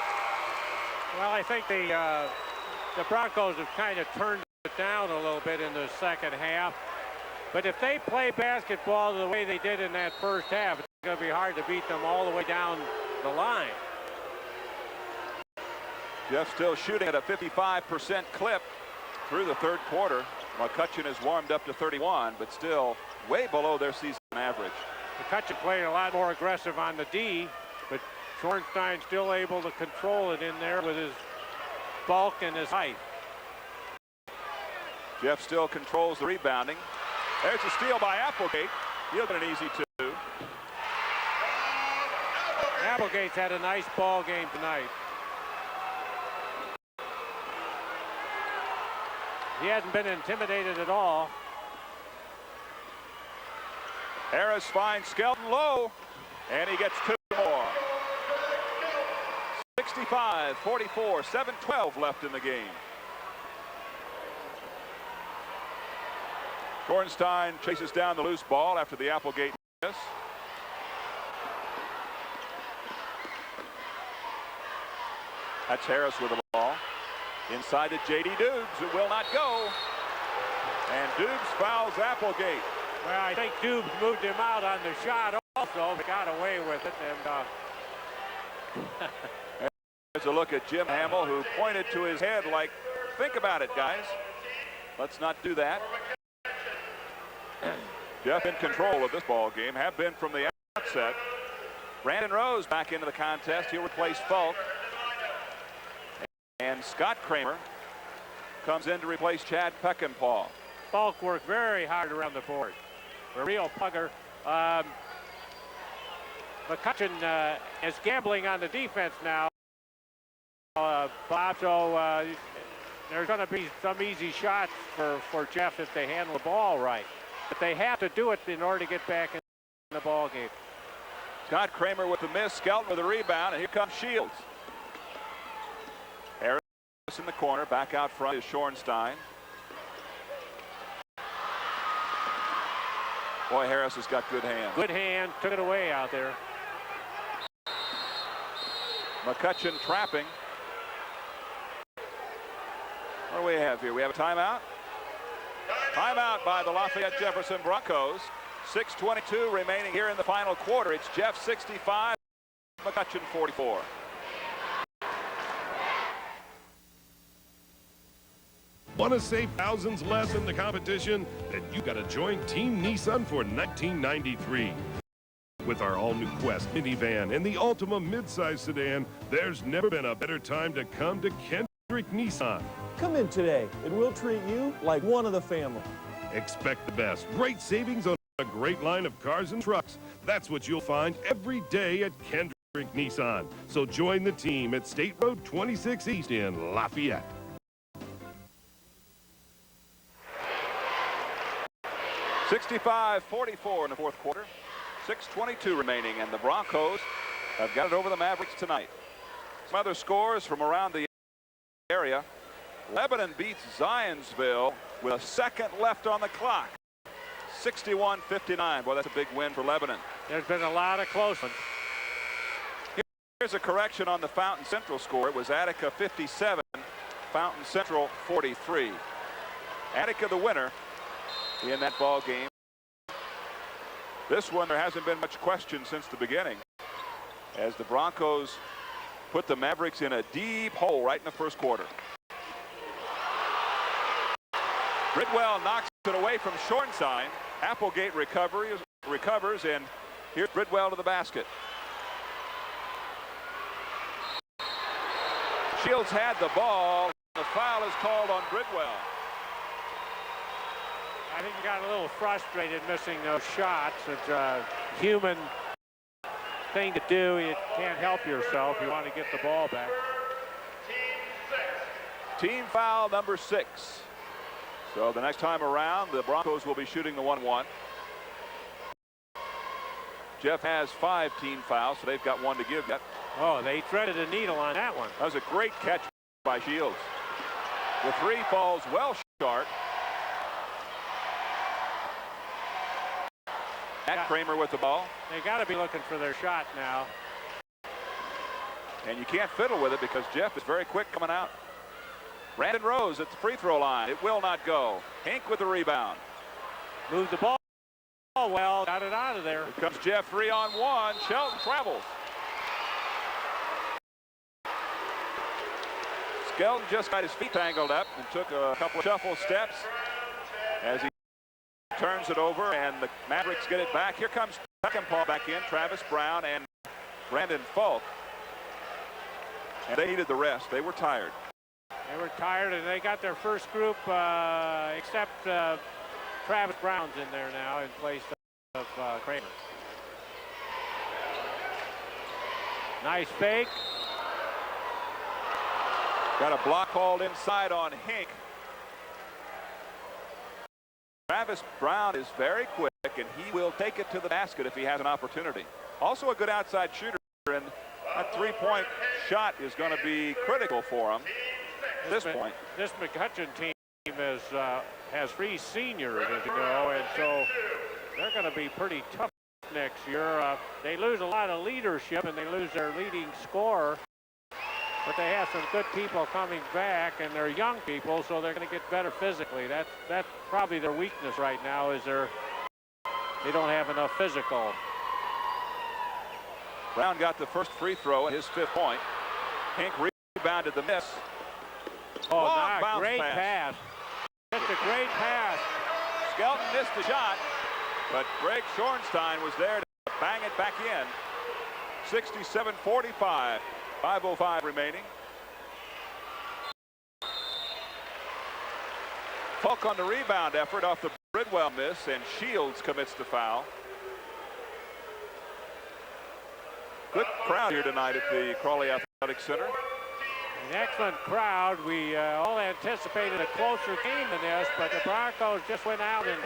Well, I think the Broncos have kind of turned it down a little bit in the second half. But if they play basketball the way they did in that first half, it's going to be hard to beat them all the way down the line. Jeff still shooting at a 55% clip through the third quarter. McCutcheon has warmed up to 31, but still way below their season average. McCutcheon playing a lot more aggressive on the D, but Schornstein still able to control it in there with his bulk and his height. Jeff still controls the rebounding. There's a steal by Applegate. He'll get an easy 2. Applegate's had a nice ball game tonight. He hasn't been intimidated at all. Harris finds Skelton low, and he gets 2 more. 65-44, 7:12 left in the game. Schornstein chases down the loose ball after the Applegate miss. That's Harris with the ball. Inside to J.D. Dubes, who will not go. And Dubes fouls Applegate. Well, I think Dubes moved him out on the shot also, but got away with it. And there's a look at Jim Hamill, who pointed to his head like, think about it, guys. Let's not do that. Jeff in control of this ball game, have been from the outset. Brandon Rose back into the contest. He'll replace Falk. And Scott Kramer comes in to replace Chad Peckinpah. Falk worked very hard around the board. A real pugger. McCutcheon is gambling on the defense now, Bob, so there's going to be some easy shots for Jeff if they handle the ball right. But they have to do it in order to get back in the ball game. Scott Kramer with the miss, Skelton with the rebound, and here comes Shields. Harris in the corner, back out front is Schornstein. Boy, Harris has got good hands. Good hand, took it away out there. McCutcheon trapping. What do we have here? We have a timeout. Timeout by the Lafayette Jefferson Broncos. 6:22 remaining here in the final quarter. It's Jeff 65, McCutcheon 44. Want to save thousands less in the competition? Then you got to join Team Nissan for 1993. With our all-new Quest minivan and the Altima midsize sedan, there's never been a better time to come to Kendrick Nissan. Come in today, and we'll treat you like one of the family. Expect the best. Great savings on a great line of cars and trucks. That's what you'll find every day at Kendrick Nissan. So join the team at State Road 26 East in Lafayette. (65-44) in the fourth quarter. 6:22 remaining, and the Broncos have got it over the Mavericks tonight. Some other scores from around the area. Lebanon beats Zionsville with a second left on the clock. 61-59. Boy, that's a big win for Lebanon. There's been a lot of close ones. Here's a correction on the Fountain Central score. It was Attica 57, Fountain Central 43. Attica the winner in that ball game. This one, there hasn't been much question since the beginning, as the Broncos put the Mavericks in a deep hole right in the first quarter. Bridwell knocks it away from Schornstein. Applegate recovers, and here's Bridwell to the basket. Shields had the ball. The foul is called on Bridwell. I think he got a little frustrated missing those shots. It's a human thing to do. You can't help yourself. You want to get the ball back. Team foul number 6. So the next time around, the Broncos will be shooting the 1-1. Jeff has 5 team fouls, so they've got 1 to give yet. Oh, they threaded a needle on that one. That was a great catch by Shields. The 3 falls well short. Matt Kramer with the ball. They got to be looking for their shot now. And you can't fiddle with it because Jeff is very quick coming out. Brandon Rose at the free throw line. It will not go. Hink with the rebound. Moved the ball well. Got it out of there. Here comes Jeff 3-on-1. Shelton travels. Skelton just got his feet tangled up and took a couple of shuffle steps as he turns it over, and the Mavericks get it back. Here comes Peckinpah back in, Travis Brown and Brandon Falk. And they needed the rest. They were tired. They were tired, and they got their first group, except Travis Brown's in there now in place of Kramer. Nice fake. Got a block called inside on Hink. Travis Brown is very quick, and he will take it to the basket if he has an opportunity. Also a good outside shooter, and that three-point shot is going to be critical for him at this point. This McCutcheon team has 3 seniors, as you know, and so they're going to be pretty tough next year. They lose a lot of leadership, and they lose their leading scorer, but they have some good people coming back, and they're young people, so they're going to get better physically. That's probably their weakness right now, is they don't have enough physical. Brown got the first free throw at his 5th point. Hink rebounded the miss. Oh, nice. Great pass. Just a great pass. Skelton missed the shot, but Greg Schornstein was there to bang it back in. 67-45, 5:05 remaining. Falk on the rebound effort off the Bridwell miss, and Shields commits the foul. Good crowd here tonight at the Crawley Athletic Center. An excellent crowd. We all anticipated a closer game than this, but the Broncos just went out and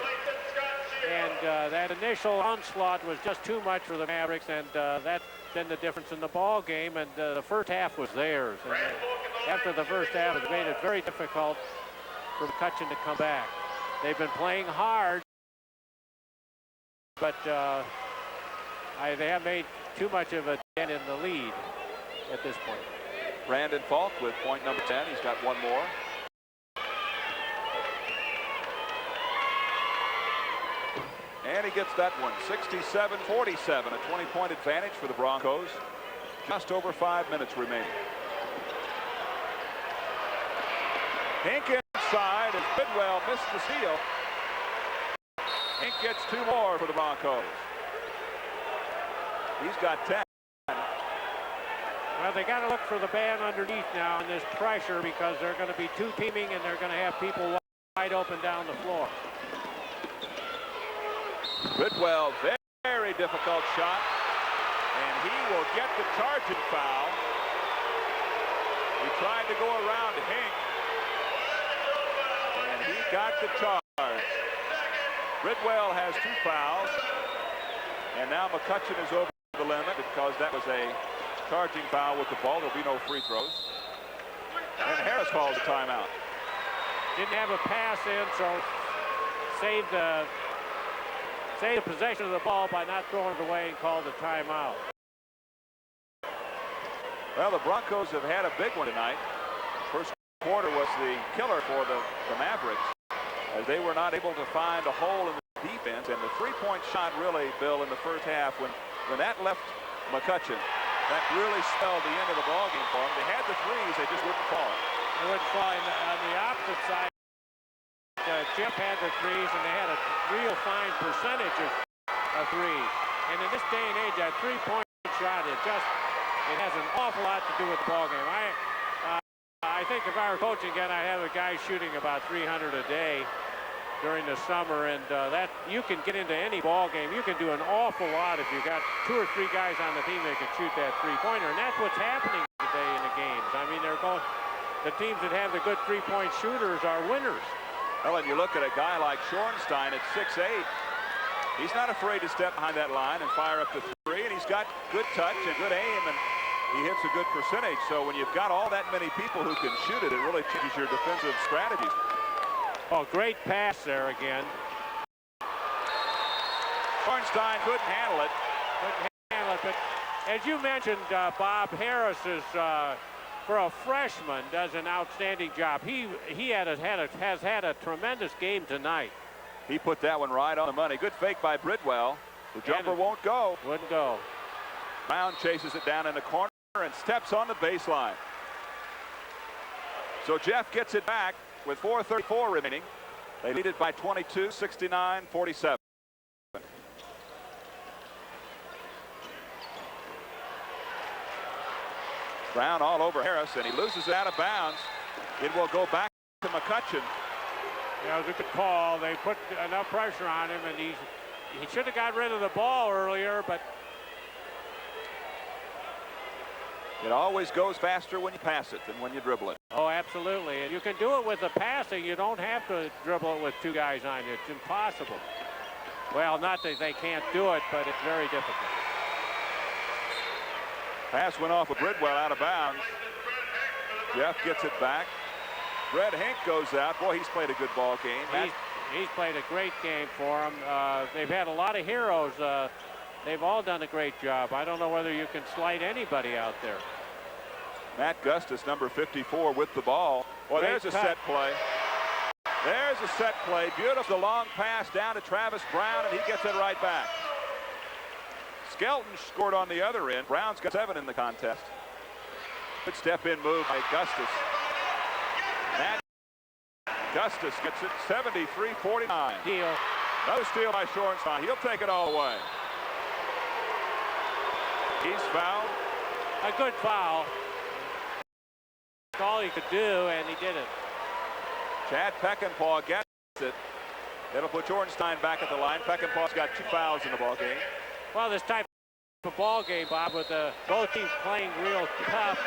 that initial onslaught was just too much for the Mavericks, and that's been the difference in the ball game. And the first half was theirs, and after the first half, it made it very difficult for McCutcheon to come back. They've been playing hard, but they have made too much of a dent in the lead at this point. Brandon Falk with point number 10. He's got one more. And he gets that one. 67-47, a 20-point advantage for the Broncos. Just over 5 minutes remaining. Hink inside as Bidwell missed the steal. Hink gets 2 more for the Broncos. He's got 10. Well, they got to look for the band underneath now in this pressure, because they're going to be 2-teaming, and they're going to have people wide open down the floor. Bidwell, very difficult shot, and he will get the charging foul. He tried to go around Hink, and he got the charge. Bridwell has 2 fouls, and now McCutcheon is over the limit because that was a charging foul with the ball. There'll be no free throws. And Harris calls a timeout. Didn't have a pass in, so saved the possession of the ball by not throwing it away and called a timeout. Well, the Broncos have had a big one tonight. First quarter was the killer for the Mavericks, as they were not able to find a hole in the defense, and the 3-point shot really, Bill, in the first half, when that left McCutcheon, that really spelled the end of the ball game for them. They had the threes, they just wouldn't fall. They wouldn't fall. On the opposite side, Jeff had the threes, and they had a real fine percentage of threes. And in this day and age, that 3-point shot it has an awful lot to do with the ball game. I think if I were coaching again, I'd have a guy shooting about 300 a day during the summer, and that you can get into any ball game. You can do an awful lot if you've got 2 or 3 guys on the team that can shoot that 3-pointer, and that's what's happening today in the games. I mean, the teams that have the good 3-point shooters are winners. Well, and you look at a guy like Schornstein at 6'8". He's not afraid to step behind that line and fire up the 3, and he's got good touch and good aim, and he hits a good percentage. So when you've got all that many people who can shoot it, it really changes your defensive strategies. Oh, great pass there again. Schornstein couldn't handle it. But as you mentioned, Bob Harris is, for a freshman, does an outstanding job. He has had a tremendous game tonight. He put that one right on the money. Good fake by Bridwell. The jumper won't go. Wouldn't go. Brown chases it down in the corner and steps on the baseline. So Jeff gets it back with 4:34 remaining. They lead it by 22, 69-47. Brown all over Harris, and he loses it out of bounds. It will go back to McCutcheon. Yeah, it was a good call. They put enough pressure on him, and he should have got rid of the ball earlier, but It always goes faster when you pass it than when you dribble it. Oh, absolutely. And you can do it with the passing. You don't have to dribble it with two guys on you. It's impossible. Well, not that they can't do it, but it's very difficult. Pass went off of Bridwell out of bounds. Jeff gets it back. Red Hink goes out. Boy, he's played a good ball game. He's played a great game for them. They've had a lot of heroes. They've all done a great job. I don't know whether you can slight anybody out there. Matt Gustus, number 54, with the ball. Well, there's a set play. There's a set play. Beautiful long pass down to Travis Brown, and he gets it right back. Skelton scored on the other end. Brown's got 7 in the contest. Good step-in move by Gustus. Matt Gustus gets it 73-49. Steal. Another steal by Shorenstein. He'll take it all the way. He's fouled. A good foul. That's all he could do, and he did it. Chad Peckinpah gets it. That'll put Shorenstein back at the line. Peckinpah's got 2 fouls in the ball game. Well, this type of ball game, Bob, with both teams playing real tough,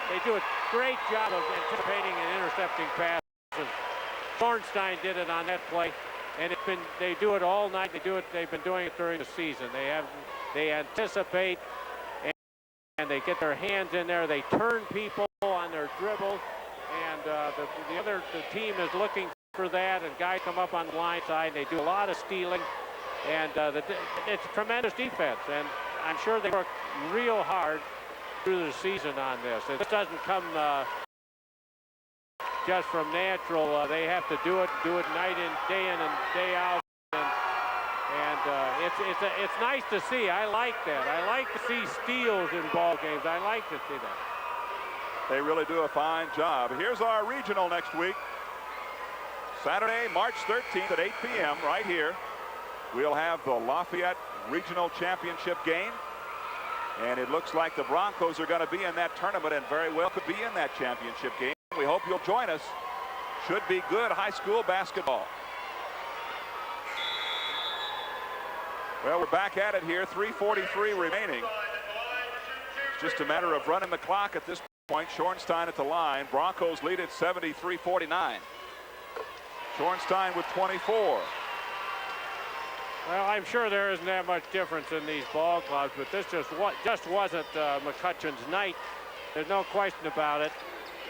they do a great job of anticipating and intercepting passes. Shorenstein did it on that play, and they do it all night. They've been doing it during the season. They anticipate, and they get their hands in there. They turn people on their dribble, and the team is looking for that, and guys come up on the line side. They do a lot of stealing, and it's tremendous defense, and I'm sure they work real hard through the season on this. It doesn't come just from natural. They have to do it night in, day in and day out, and it's nice to see. I like that. I like to see steals in ball games. I like to see that. They really do a fine job. Here's our regional next week. Saturday, March 13th at 8 p.m. right here. We'll have the Lafayette Regional Championship game. And it looks like the Broncos are going to be in that tournament and very well could be in that championship game. We hope you'll join us. Should be good high school basketball. Well, we're back at it here. 3:43 remaining. It's just a matter of running the clock at this point. Shorenstein at the line. Broncos lead at 73-49. Shorenstein with 24. Well, I'm sure there isn't that much difference in these ball clubs, but this just wasn't McCutcheon's night. There's no question about it.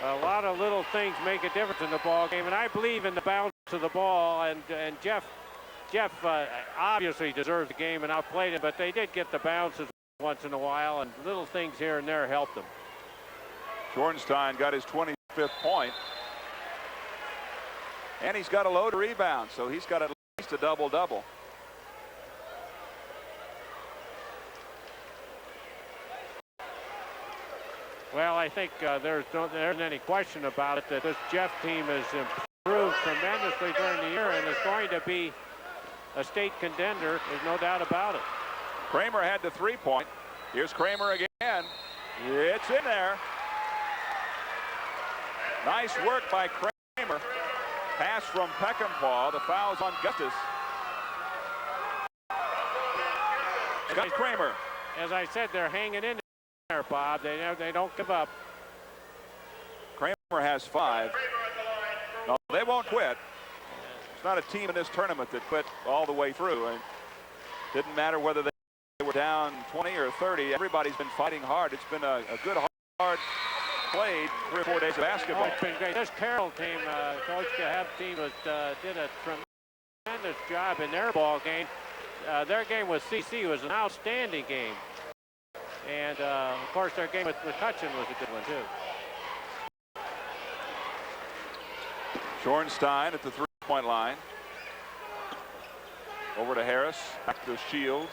A lot of little things make a difference in the ball game, and I believe in the bounce of the ball. And Jeff obviously deserves the game and outplayed it, but they did get the bounces once in a while, and little things here and there helped them. Shorenstein got his 25th point, and he's got a load of rebounds, so he's got at least a double-double. Well, I think there isn't any question about it that this Jeff team has improved tremendously during the year and is going to be a state contender. There's no doubt about it. Kramer had the 3-point. Here's Kramer again. It's in there. Nice work by Kramer. Pass from Peckinpah. The foul's on Gustus. Got Kramer. As I said, they're hanging in there, Bob. They don't give up. Kramer has 5. No, they won't quit. It's not a team in this tournament that quit all the way through. And didn't matter whether they were down 20 or 30. Everybody's been fighting hard. It's been a good, hard played 3 or 4 days of basketball. Oh, it's been great. This Carroll team, Coach Gahab team, did a tremendous job in their ball game. Their game with CC was an outstanding game. And, of course, their game with McCutcheon was a good one, too. Shorenstein at the 3-point line. Over to Harris. Back to Shields.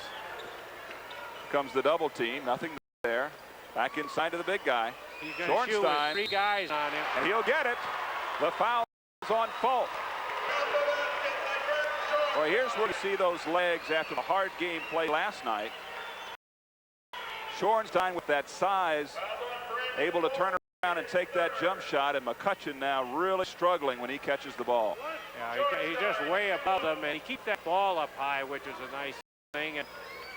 Comes the double team. Nothing there. Back inside to the big guy. He's going to shoot with 3 guys on him. And he'll get it. The foul is on Fulk. Well, here's where you see those legs after the hard game play last night. Shorenstein with that size, able to turn around and take that jump shot, and McCutcheon now really struggling when he catches the ball. Yeah, he's just way above them, and he keeps that ball up high, which is a nice thing, and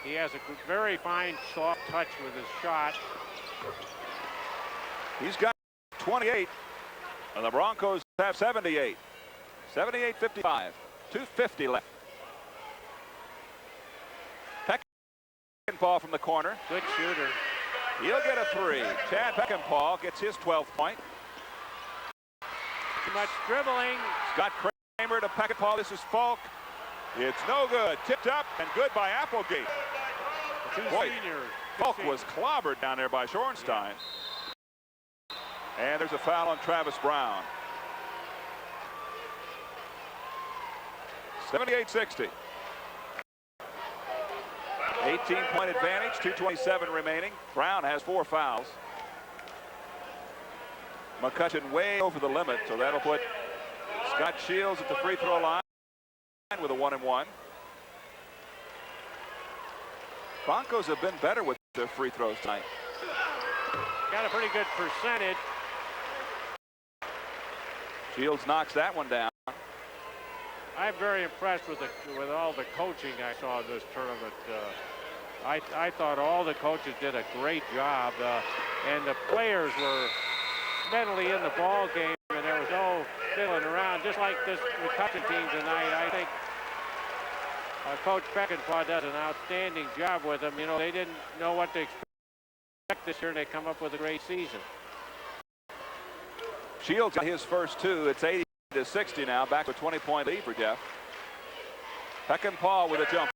he has a very fine, soft touch with his shot. He's got 28, and the Broncos have 78. 78-55. 2:50 left. Peckinpah from the corner. Good shooter. He'll get a three. Chad Peckinpah gets his 12th point. Too much dribbling. Scott Kramer to Peckinpah. This is Falk. It's no good. Tipped up and good by Applegate. Boy, Seniors. Falk was clobbered down there by Shorenstein. And there's a foul on Travis Brown. 78-60. 18-point advantage, 2:27 remaining. Brown has 4 fouls. McCutcheon way over the limit, so that'll put Scott Shields at the free throw line with a 1-and-1. Broncos have been better with their free throws tonight. Got a pretty good percentage. Shields knocks that one down. I'm very impressed with all the coaching I saw in this tournament. I thought all the coaches did a great job, and the players were mentally in the ball game, and there was no fiddling around. Just like this McCutcheon team tonight, I think Coach Peckinpah does an outstanding job with them. You know, they didn't know what to expect this year, and they come up with a great season. Shields got his first 2. It's 80-60 now. Back to a 20-point lead for Jeff. Peckinpah with a jumper.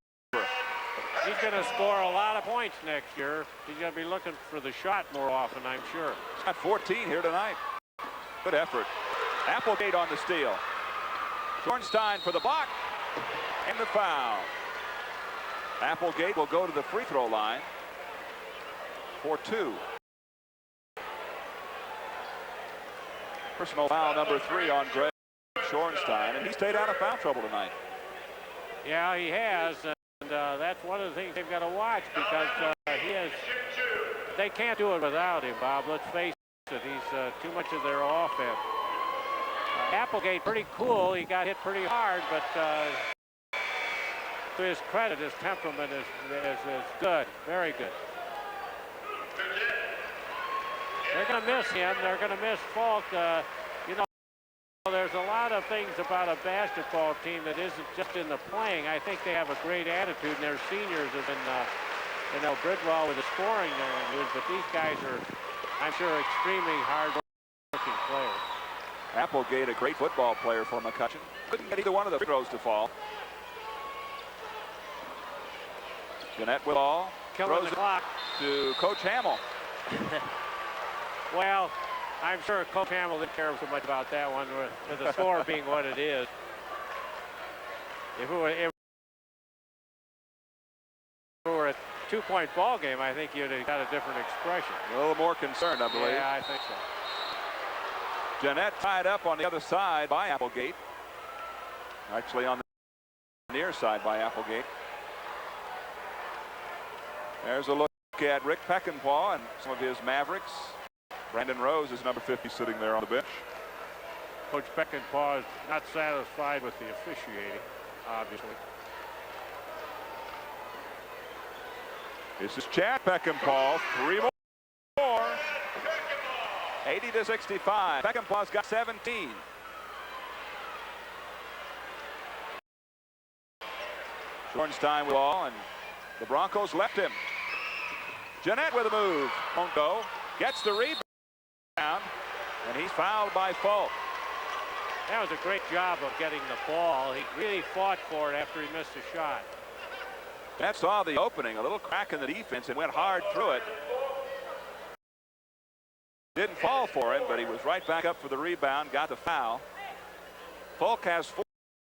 He's going to score a lot of points next year. He's going to be looking for the shot more often, I'm sure. He's got 14 here tonight. Good effort. Applegate on the steal. Shorenstein for the block and the foul. Applegate will go to the free throw line for 2. Personal foul number 3 on Greg Shorenstein, and he stayed out of foul trouble tonight. Yeah, he has, and that's one of the things they've got to watch, because they can't do it without him, Bob. Let's face it, he's too much of their offense. Applegate pretty cool. He got hit pretty hard, but to his credit, his temperament is good, very good. They're going to miss him. They're going to miss Falk. You know, there's a lot of things about a basketball team that isn't just in the playing. I think they have a great attitude, and their seniors have been, you know, Bridwell with the scoring there, but these guys are, I'm sure, extremely hard-working players. Applegate, a great football player for McCutcheon. Couldn't get either one of the free throws to fall. Jeanette with all. Killing the clock. To Coach Hamill. Well, I'm sure Coach Hamill didn't care so much about that one, with the score being what it is. If it were a 2-point ball game, I think you'd have got a different expression. A little more concerned, I believe. Yeah, I think so. Jeanette tied up on the other side by Applegate. Actually on the near side by Applegate. There's a look at Rick Peckinpah and some of his Mavericks. Brandon Rose is number 50 sitting there on the bench. Coach Peckinpah is not satisfied with the officiating, obviously. This is Chad Peckinpah. 3 more. 80-65. Peckinpah's got 17. Shorenstein with all, and the Broncos left him. Jeanette with a move. Won't go. Gets the rebound, and he's fouled by Falk. That was a great job of getting the ball. He really fought for it after he missed a shot. That saw the opening, a little crack in the defense, and went hard through it. Didn't fall for him, but he was right back up for the rebound, got the foul. Falk has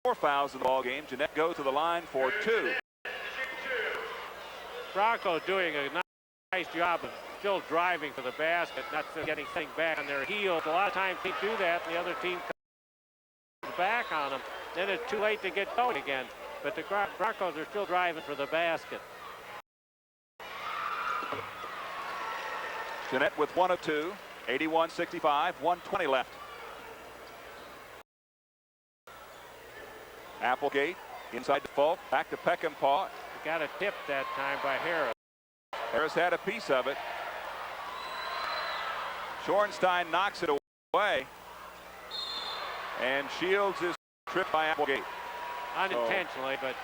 4 fouls in the ball game. Jeanette goes to the line for 2. Broncos doing a nice job of still driving for the basket, not getting things back on their heels. A lot of times they do that, and the other team comes back on them. Then it's too late to get going again. But the Broncos are still driving for the basket. Jeanette with 1 of 2. 81-65, 1:20 left. Applegate inside the Falk, back to Peckinpah. Got a tip that time by Harris. Harris had a piece of it. Shorenstein knocks it away. And Shields is tripped by Applegate. Unintentionally, but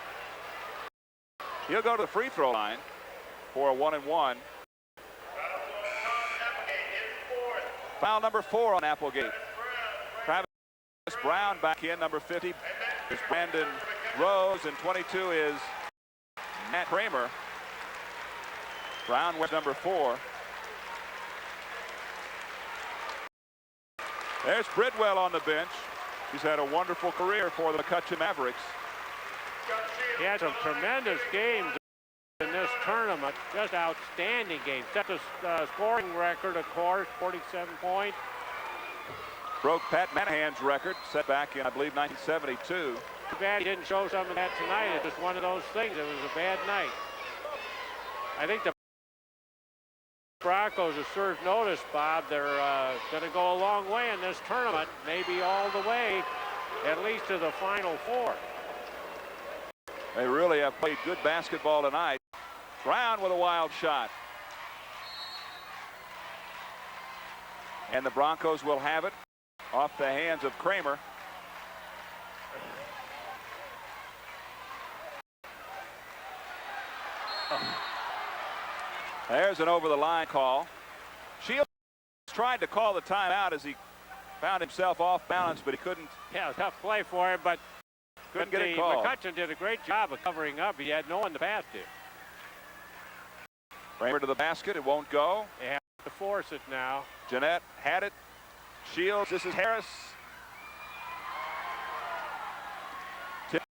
he'll go to the free throw line for a 1-and-1. Foul number 4 on Applegate. Travis Brown back in, number 50 is Brandon Rose, and 22 is Matt Kramer. Brown wears number 4. There's Bridwell on the bench. He's had a wonderful career for the McCutcheon Mavericks. he had some tremendous games in this tournament. Just outstanding games. Set the scoring record, of course, 47 points. Broke Pat Manahan's record, set back in, I believe, 1972. Too bad he didn't show some of that tonight. It's just one of those things. It was a bad night. I think the Broncos have served notice, Bob. They're going to go a long way in this tournament, maybe all the way, at least to the Final Four. They really have played good basketball tonight. Brown with a wild shot. And the Broncos will have it off the hands of Kramer. There's an over-the-line call. Shields tried to call the timeout as he found himself off balance, but he couldn't. Yeah, tough play for him, but couldn't get it called. McCutcheon did a great job of covering up. He had no one to pass to. Kramer to the basket. It won't go. They have to force it now. Jeanette had it. Shields. This is Harris. Tip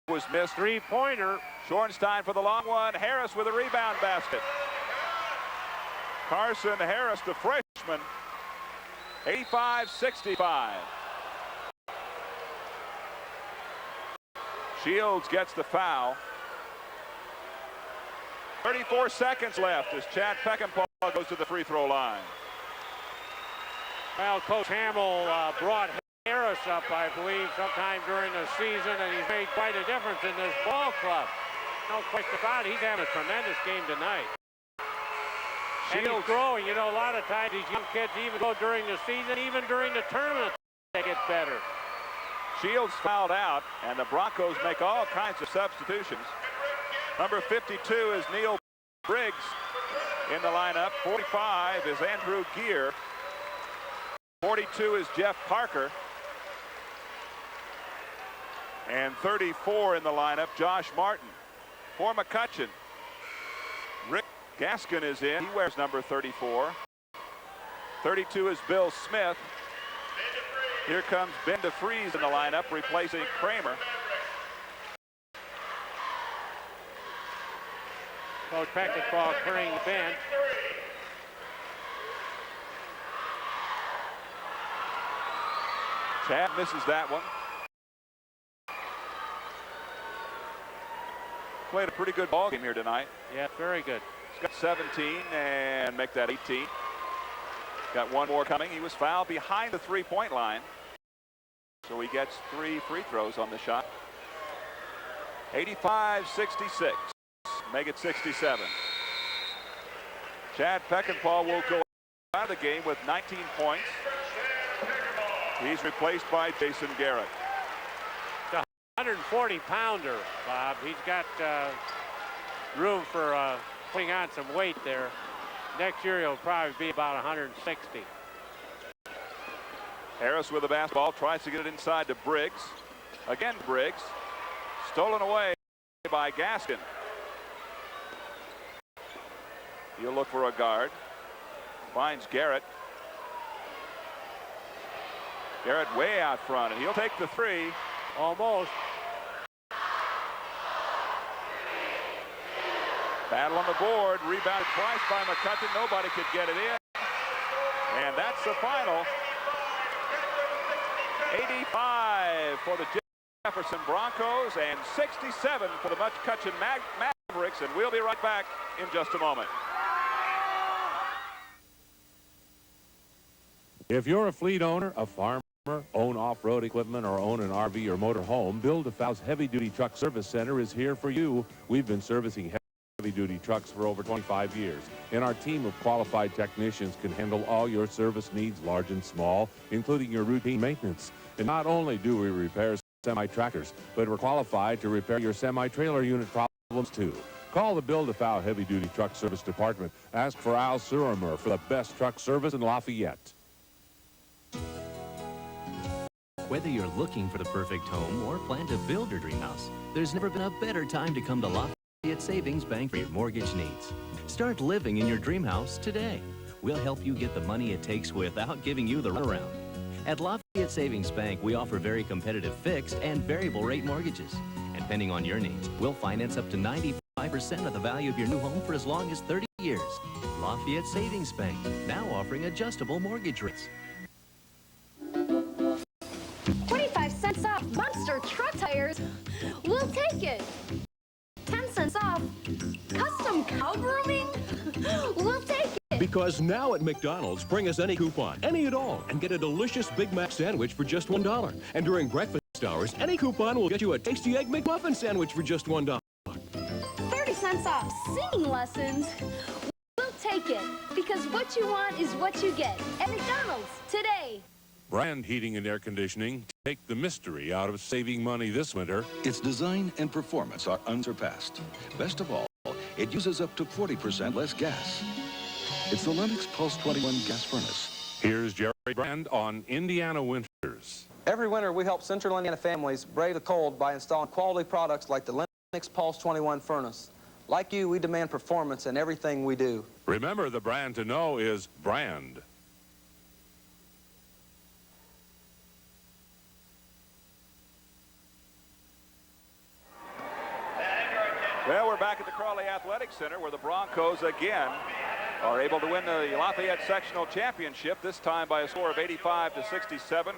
was missed. Three-pointer. Shorenstein for the long one. Harris with a rebound basket. Carson Harris, the freshman, 85-65. Shields gets the foul. 34 seconds left as Chad Peckinpah goes to the free throw line. Well, Coach Hamill brought Harris up, I believe, sometime during the season, and he's made quite a difference in this ball club. No question about it. He's having a tremendous game tonight. And he's growing. You know, a lot of times these young kids even go during the season, even during the tournament, they get better. Shields fouled out, and the Broncos make all kinds of substitutions. Number 52 is Neil Briggs in the lineup. 45 is Andrew Gear. 42 is Jeff Parker. And 34 in the lineup, Josh Martin. For McCutcheon, Rick Gaskin is in. He wears number 34. 32 is Bill Smith. Here comes Ben DeFries in the lineup, replacing Kramer. Coach Peckinpah clearing the bench. Chad misses that one. Played a pretty good ball game here tonight. Yeah, very good. He's got 17 and make that 18. Got one more coming. He was fouled behind the three-point line. So he gets 3 free throws on the shot. 85-66. Make it 67. Chad Peckinpah will go out of the game with 19 points. He's replaced by Jason Garrett. 140-pounder, Bob. He's got room for putting on some weight there. Next year he'll probably be about 160. Harris with the basketball, tries to get it inside to Briggs. Again, Briggs. Stolen away by Gaskin. He'll look for a guard. Finds Garrett. Garrett way out front, and he'll take the three. Almost. Battle on the board. Rebounded twice by McCutcheon. Nobody could get it in. And that's the final. 85 for the Jefferson Broncos and 67 for the McCutcheon Mavericks. And we'll be right back in just a moment. If you're a fleet owner, a farmer, own off-road equipment, or own an RV or motor home, Bill DeFow's Heavy Duty Truck Service Center is here for you. We've been servicing heavy heavy-duty trucks for over 25 years, and our team of qualified technicians can handle all your service needs, large and small, including your routine maintenance. And not only do we repair semi-tractors, but we're qualified to repair your semi-trailer unit problems too. Call the Build-A-Foul Heavy-Duty Truck Service Department. Ask for Al Surimer for the best truck service in Lafayette. Whether you're looking for the perfect home or plan to build your dream house, there's never been a better time to come to Lafayette Savings Bank for your mortgage needs. Start living in your dream house today. We'll help you get the money it takes without giving you the runaround. At Lafayette Savings Bank, we offer very competitive fixed and variable rate mortgages. And depending on your needs, we'll finance up to 95% of the value of your new home for as long as 30 years. Lafayette Savings Bank, now offering adjustable mortgage rates. 25 cents off monster truck tires. We'll take it. 10 cents off custom cow grooming. We'll take it. Because now at McDonald's, bring us any coupon, any at all, and get a delicious Big Mac sandwich for just $1. And during breakfast hours, any coupon will get you a tasty Egg McMuffin sandwich for just $1. 30 cents off singing lessons. We'll take it. Because what you want is what you get at McDonald's today. Brand Heating and Air Conditioning take the mystery out of saving money this winter. Its design and performance are unsurpassed. Best of all, it uses up to 40% less gas. It's the Lennox Pulse 21 gas furnace. Here's Jerry Brand on Indiana winters. Every winter, we help Central Indiana families brave the cold by installing quality products like the Lennox Pulse 21 furnace. Like you, we demand performance in everything we do. Remember, the brand to know is Brand. Well, we're back at the Crawley Athletic Center where the Broncos again are able to win the Lafayette Sectional Championship, this time by a score of 85-67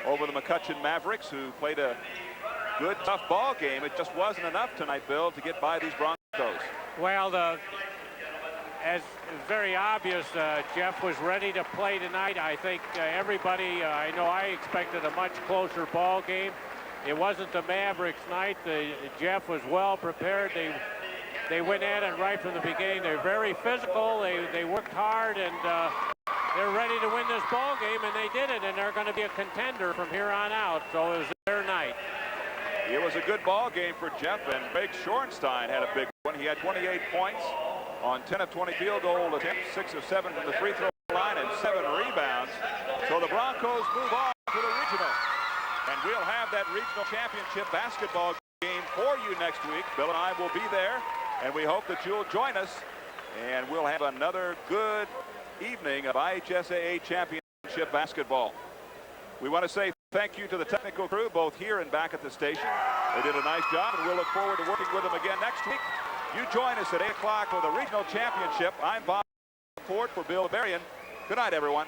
over the McCutcheon Mavericks, who played a good, tough ball game. It just wasn't enough tonight, Bill, to get by these Broncos. Well, as is very obvious, Jeff was ready to play tonight. I think everybody, I know I expected a much closer ball game. It wasn't the Mavericks night. Jeff was well prepared. They went at it right from the beginning. They're very physical. They worked hard, and they're ready to win this ball game, and they did it, and they're going to be a contender from here on out. So it was their night. It was a good ball game for Jeff, and Big Shorenstein had a big one. He had 28 points on 10 of 20 field goal attempts, 6 of 7 from the free throw line, and 7 rebounds. So the Broncos move on to the regional. And we'll have that regional championship basketball game for you next week. Bill and I will be there, and we hope that you'll join us. And we'll have another good evening of IHSAA championship basketball. We want to say thank you to the technical crew, both here and back at the station. They did a nice job, and we'll look forward to working with them again next week. You join us at 8 o'clock for the regional championship. I'm Bob Ford for Bill Berrien. Good night, everyone.